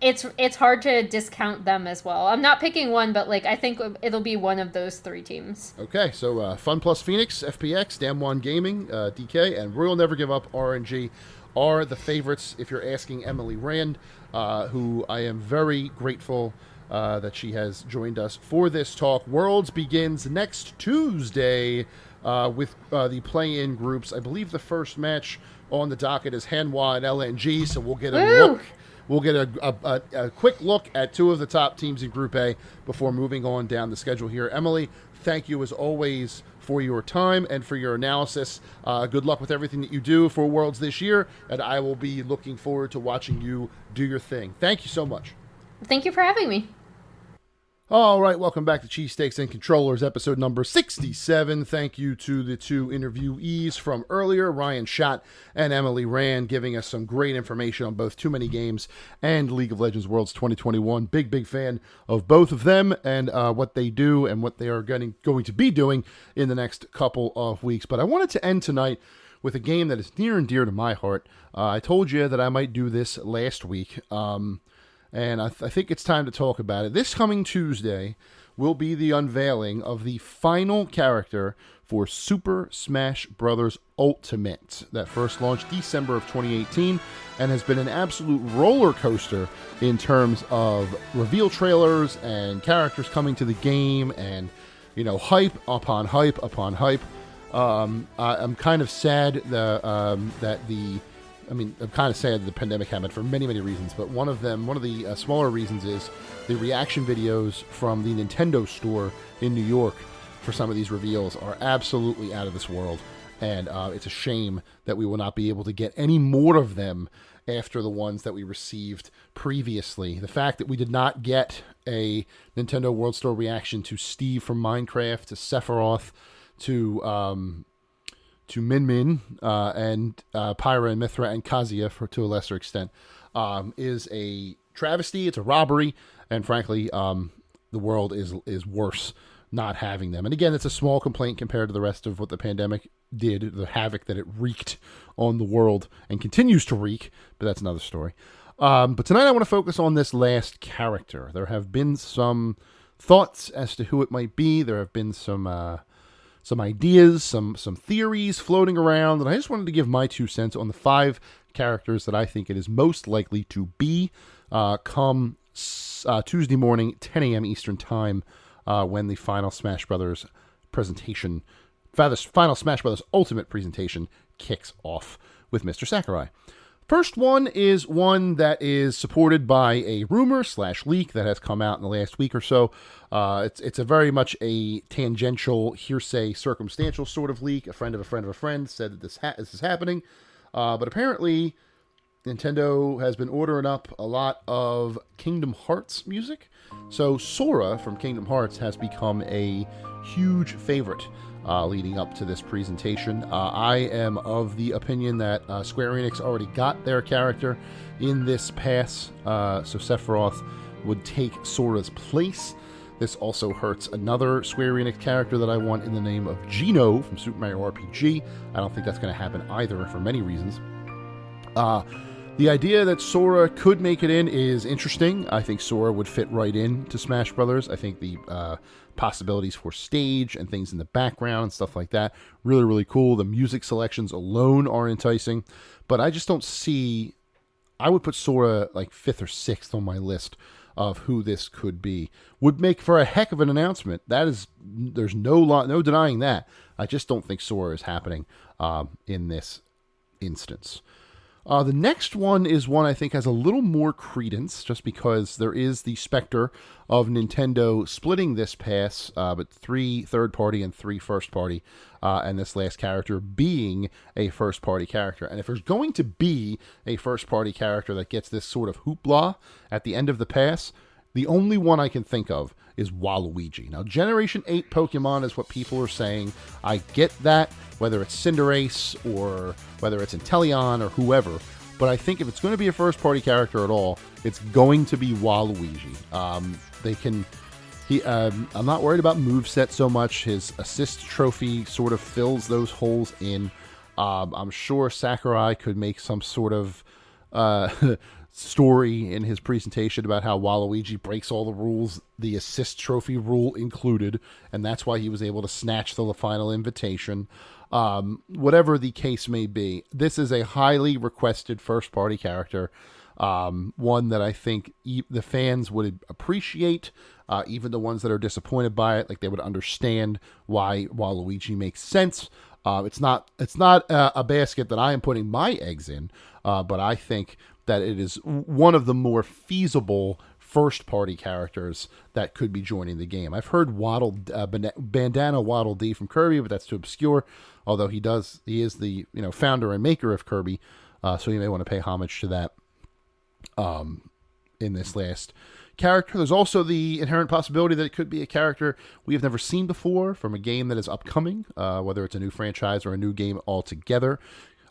it's hard to discount them as well. I'm not picking one, but I think it'll be one of those 3 teams. Okay, so Fun Plus Phoenix, FPX, Damwon Gaming, DK, and Royal Never Give Up, RNG, are the favorites if you're asking Emily Rand, who I am very grateful that she has joined us for this talk. Worlds begins next Tuesday with the play-in groups. I believe the first match on the docket is Hanwha and LNG, so we'll get a look. We'll get a quick look at 2 of the top teams in Group A before moving on down the schedule here. Emily, thank you as always for your time and for your analysis. Good luck with everything that you do for Worlds this year, and I will be looking forward to watching you do your thing. Thank you so much. Thank you for having me. All right, welcome back to Cheesesteaks and Controllers, episode number 67. Thank you to the 2 interviewees from earlier, Ryan Schott and Emily Rand, giving us some great information on both TooManyGames and League of Legends Worlds 2021. Big fan of both of them and what they do and what they are going to be doing in the next couple of weeks. But I wanted to end tonight with a game that is near and dear to my heart. I told you that I might do this last week, and I think it's time to talk about it. This coming Tuesday, will be the unveiling of the final character for Super Smash Bros. Ultimate that first launched December of 2018 and has been an absolute roller coaster in terms of reveal trailers and characters coming to the game and, hype upon hype upon hype. I'm kind of sad I'm kind of sad that the pandemic happened for many, many reasons, but one of the smaller reasons is the reaction videos from the Nintendo store in New York for some of these reveals are absolutely out of this world, and it's a shame that we will not be able to get any more of them after the ones that we received previously. The fact that we did not get a Nintendo World Store reaction to Steve from Minecraft, to Sephiroth, to Min Min, and Pyra and Mithra and Kazuya to a lesser extent, is a travesty. It's a robbery, and frankly, the world is worse not having them. And again, it's a small complaint compared to the rest of what the pandemic did, the havoc that it wreaked on the world and continues to wreak, but that's another story. But tonight I want to focus on this last character. There have been some thoughts as to who it might be. There have been some ideas, some theories floating around, and I just wanted to give my 2 cents on the 5 characters that I think it is most likely to be come Tuesday morning, 10 a.m. Eastern Time, when the final Smash Brothers presentation, final Smash Brothers Ultimate presentation kicks off with Mr. Sakurai. First one is one that is supported by a rumor/leak that has come out in the last week or so. It's a very much a tangential, hearsay, circumstantial sort of leak. A friend of a friend of a friend said that this is happening. But apparently, Nintendo has been ordering up a lot of Kingdom Hearts music. So Sora from Kingdom Hearts has become a huge favorite leading up to this presentation. I am of the opinion that Square Enix already got their character in this pass, so Sephiroth would take Sora's place. This also hurts another Square Enix character that I want in the name of Geno from Super Mario RPG. I don't think that's going to happen either for many reasons. The idea that Sora could make it in is interesting. I think Sora would fit right in to Smash Brothers. I think the possibilities for stage and things in the background and stuff like that, really, really cool. The music selections alone are enticing, but I just don't see... I would put Sora like 5th or 6th on my list of who this could be. Would make for a heck of an announcement. There's no denying that. I just don't think Sora is happening in this instance. The next one is one I think has a little more credence, just because there is the specter of Nintendo splitting this pass, but 3 third-party and 3 first-party, and this last character being a first-party character. And if there's going to be a first-party character that gets this sort of hoopla at the end of the pass, the only one I can think of is Waluigi. Now, Generation 8 Pokemon is what people are saying. I get that, whether it's Cinderace or whether it's Inteleon or whoever. But I think if it's going to be a first-party character at all, it's going to be Waluigi. I'm not worried about moveset so much. His assist trophy sort of fills those holes in. I'm sure Sakurai could make some sort of story in his presentation about how Waluigi breaks all the rules, the assist trophy rule included, and that's why he was able to snatch the final invitation. Whatever the case may be, this is a highly requested first-party character, one that I think the fans would appreciate, even the ones that are disappointed by it, like they would understand why Waluigi makes sense. It's not a basket that I am putting my eggs in, but I think that it is one of the more feasible first-party characters that could be joining the game. I've heard Bandana Waddle Dee from Kirby, but that's too obscure. Although he is the founder and maker of Kirby, so you may want to pay homage to that in this last character. There's also the inherent possibility that it could be a character we have never seen before from a game that is upcoming, whether it's a new franchise or a new game altogether.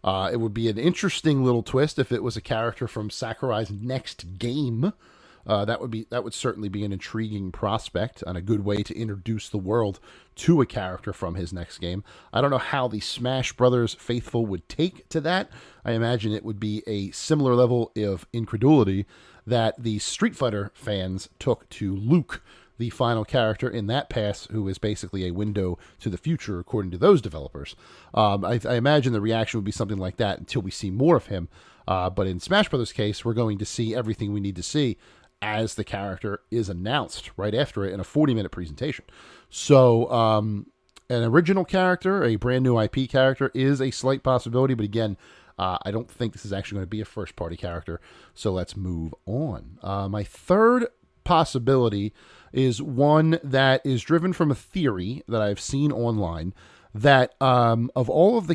It would be an interesting little twist if it was a character from Sakurai's next game. That would certainly be an intriguing prospect and a good way to introduce the world to a character from his next game. I don't know how the Smash Brothers faithful would take to that. I imagine it would be a similar level of incredulity that the Street Fighter fans took to Luke, the final character in that pass, who is basically a window to the future, according to those developers. I imagine the reaction would be something like that until we see more of him. But in Smash Brothers' case, we're going to see everything we need to see as the character is announced right after it in a 40-minute presentation. So an original character, a brand new IP character, is a slight possibility. But again, I don't think this is actually going to be a first-party character. So let's move on. My third possibility is one that is driven from a theory that I've seen online, that of all the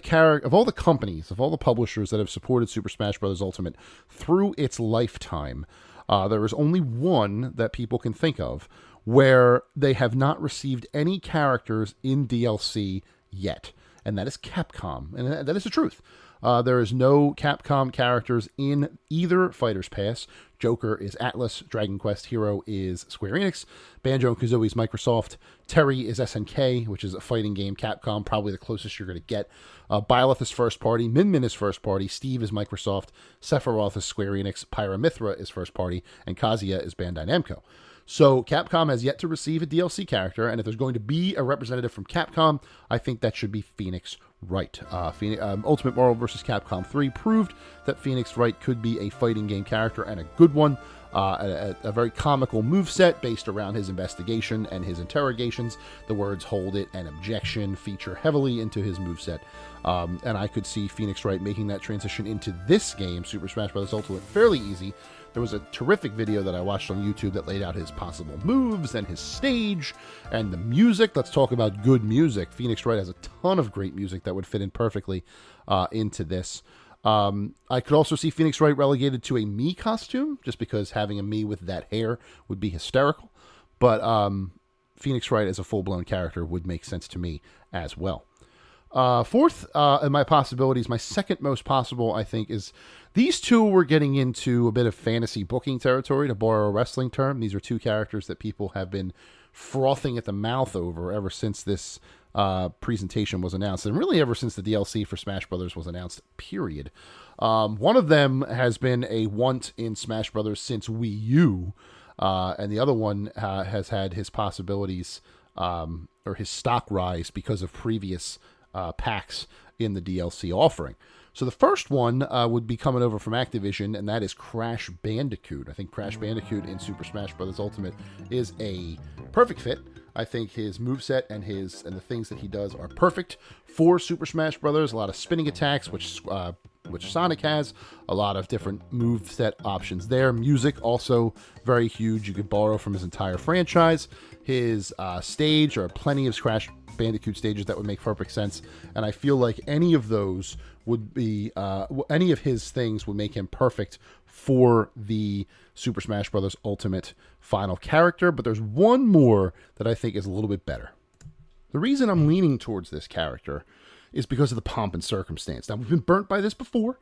companies, of all the publishers that have supported Super Smash Bros. Ultimate through its lifetime, there is only one that people can think of where they have not received any characters in DLC yet, and that is Capcom, and that is the truth. There is no Capcom characters in either Fighter's Pass. Joker is Atlas, Dragon Quest Hero is Square Enix, Banjo-Kazooie is Microsoft, Terry is SNK, which is a fighting game, Capcom, probably the closest you're going to get. Byleth is first party, Min Min is first party, Steve is Microsoft, Sephiroth is Square Enix, Pyra/Mythra is first party, and Kazuya is Bandai Namco. So Capcom has yet to receive a DLC character, and if there's going to be a representative from Capcom, I think that should be Phoenix Wright. Ultimate Marvel vs. Capcom 3 proved that Phoenix Wright could be a fighting game character, and a good one. A very comical moveset based around his investigation and his interrogations. The words "hold it" and "objection" feature heavily into his moveset. And I could see Phoenix Wright making that transition into this game, Super Smash Bros. Ultimate, fairly easy. There was a terrific video that I watched on YouTube that laid out his possible moves and his stage and the music. Let's talk about good music. Phoenix Wright has a ton of great music that would fit in perfectly into this. I could also see Phoenix Wright relegated to a Mii costume, just because having a Mii with that hair would be hysterical. But Phoenix Wright as a full-blown character would make sense to me as well. Fourth in my possibilities, my second most possible, I think, is these two were getting into a bit of fantasy booking territory, to borrow a wrestling term. These are two characters that people have been frothing at the mouth over ever since this presentation was announced, and really ever since the DLC for Smash Brothers was announced, period. One of them has been a want in Smash Brothers since Wii U, and the other one has had his possibilities or his stock rise because of previous packs in the DLC offering. So the first one would be coming over from Activision, and that is Crash Bandicoot. I think Crash Bandicoot in Super Smash Bros. Ultimate is a perfect fit. I think his moveset and the things that he does are perfect for Super Smash Bros. A lot of spinning attacks, which Sonic has, a lot of different moveset options there. Music also very huge. You could borrow from his entire franchise. His stage, or plenty of Crash Bandicoot stages that would make perfect sense, and I feel like any of those would be any of his things would make him perfect for the Super Smash Bros. Ultimate final character. But there's one more that I think is a little bit better. The reason I'm leaning towards this character is because of the pomp and circumstance. Now, we've been burnt by this before.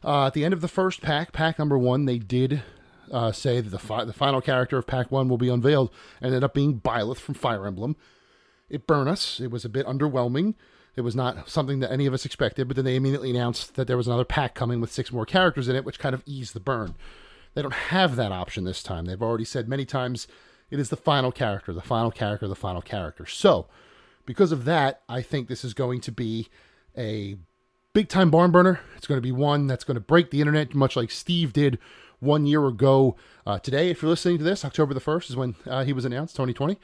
At the end of the first pack number 1, they did say that the final character of pack 1 will be unveiled, and ended up being Byleth from Fire Emblem. It burned us. It was a bit underwhelming. It was not something that any of us expected, but then they immediately announced that there was another pack coming with 6 more characters in it, which kind of eased the burn. They don't have that option this time. They've already said many times it is the final character, the final character, the final character. So, because of that, I think this is going to be a big-time barn burner. It's going to be one that's going to break the internet, much like Steve did 1 year ago. Today, if you're listening to this, October the 1st is when he was announced, 2020.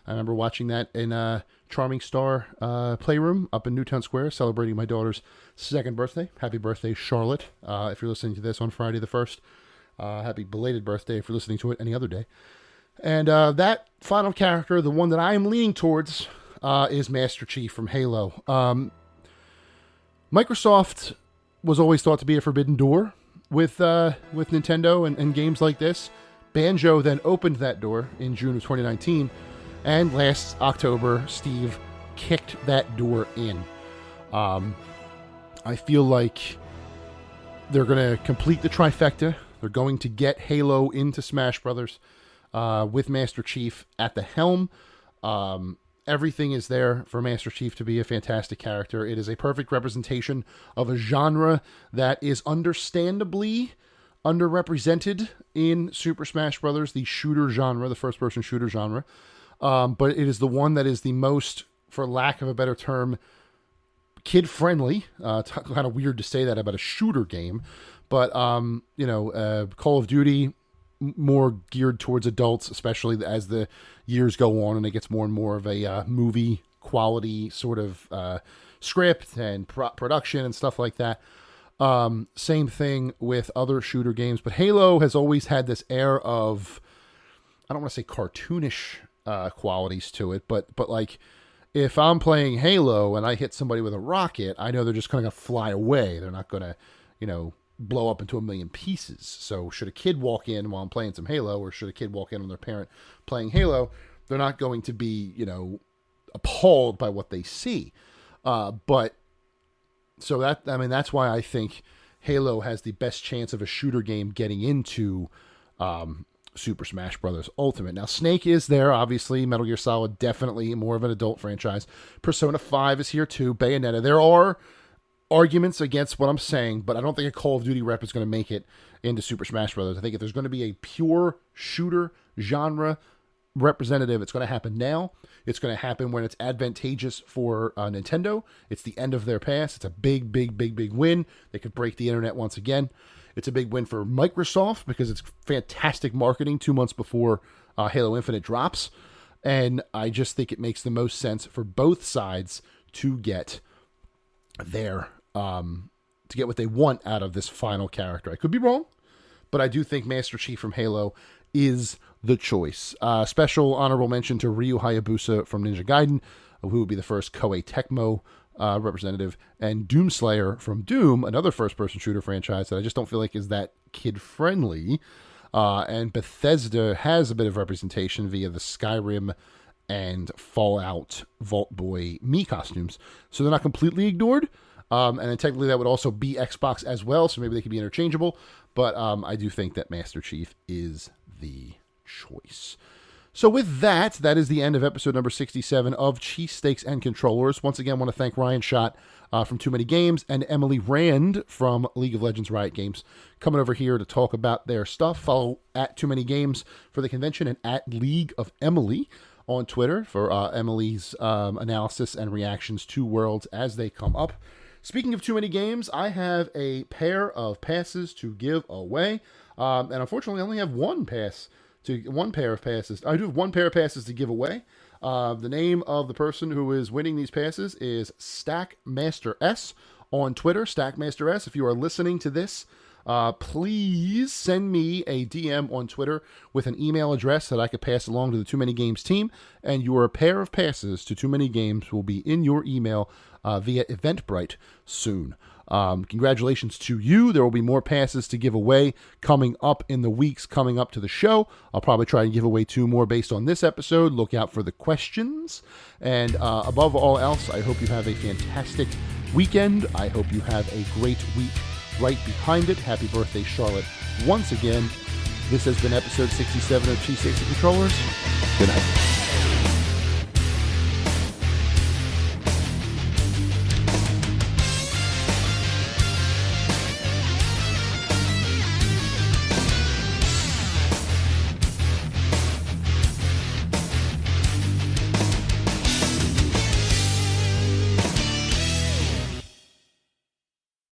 I remember watching that in Charming Star Playroom up in Newtown Square, celebrating my daughter's 2nd birthday. Happy birthday, Charlotte. If you're listening to this on Friday the 1st, happy belated birthday if you're listening to it any other day. And that final character, the one that I am leaning towards, is Master Chief from Halo. Microsoft was always thought to be a forbidden door with Nintendo and games like this. Banjo then opened that door in June of 2019. And last October, Steve kicked that door in. I feel like they're going to complete the trifecta. They're going to get Halo into Smash Brothers with Master Chief at the helm. Everything is there for Master Chief to be a fantastic character. It is a perfect representation of a genre that is understandably underrepresented in Super Smash Brothers, the shooter genre, the first-person shooter genre. But it is the one that is the most, for lack of a better term, kid-friendly. Kind of weird to say that about a shooter game. But, Call of Duty, more geared towards adults, especially as the years go on and it gets more and more of a movie quality sort of script and production and stuff like that. Same thing with other shooter games, but Halo has always had this air of, I don't want to say cartoonish qualities to it, but like if I'm playing Halo and I hit somebody with a rocket, I know they're just going to fly away. They're not going to, blow up into a million pieces. So should a kid walk in while I'm playing some Halo, or should a kid walk in on their parent playing Halo, they're not going to be, appalled by what they see. But so that's why I think Halo has the best chance of a shooter game getting into Super Smash Brothers Ultimate. Now, Snake is there, obviously. Metal Gear Solid, definitely more of an adult franchise. Persona 5 is here too. Bayonetta. There are arguments against what I'm saying, but I don't think a Call of Duty rep is going to make it into Super Smash Brothers. I think if there's going to be a pure shooter genre representative, it's going to happen now. It's going to happen when it's advantageous for Nintendo. It's the end of their past. It's a big, big, big, big win. They could break the internet once again. It's a big win for Microsoft because it's fantastic marketing 2 months before Halo Infinite drops. And I just think it makes the most sense for both sides to get to get what they want out of this final character. I could be wrong, but I do think Master Chief from Halo is the choice. Special honorable mention to Ryu Hayabusa from Ninja Gaiden, who would be the first Koei Tecmo representative, and Doomslayer from Doom, another first-person shooter franchise that I just don't feel like is that kid-friendly. And Bethesda has a bit of representation via the Skyrim and Fallout Vault Boy Mii costumes. So they're not completely ignored. And then technically that would also be Xbox as well, so maybe they could be interchangeable. But I do think that Master Chief is the choice. So with that is the end of episode number 67 of Cheesesteaks and Controllers. Once again, I want to thank Ryan Schott from TooManyGames and Emily Rand from League of Legends Riot Games coming over here to talk about their stuff. Follow at TooManyGames for the convention and at League of Emily on Twitter for Emily's analysis and reactions to Worlds as they come up. Speaking of TooManyGames, I have a pair of passes to give away. And unfortunately, I only have one pair of passes. I do have one pair of passes to give away. The name of the person who is winning these passes is Stackmaster S on Twitter. Stackmaster S, if you are listening to this, please send me a DM on Twitter with an email address that I could pass along to the TooManyGames team, and your pair of passes to TooManyGames will be in your email via Eventbrite soon. Congratulations to you. There will be more passes to give away coming up in the weeks coming up to the show. I'll probably try and give away 2 more based on this episode. Look out for the questions. And above all else, I hope you have a fantastic weekend. I hope you have a great week right behind it. Happy birthday, Charlotte, once again. This has been episode 67 of Cheesesteaks and Controllers. Good night.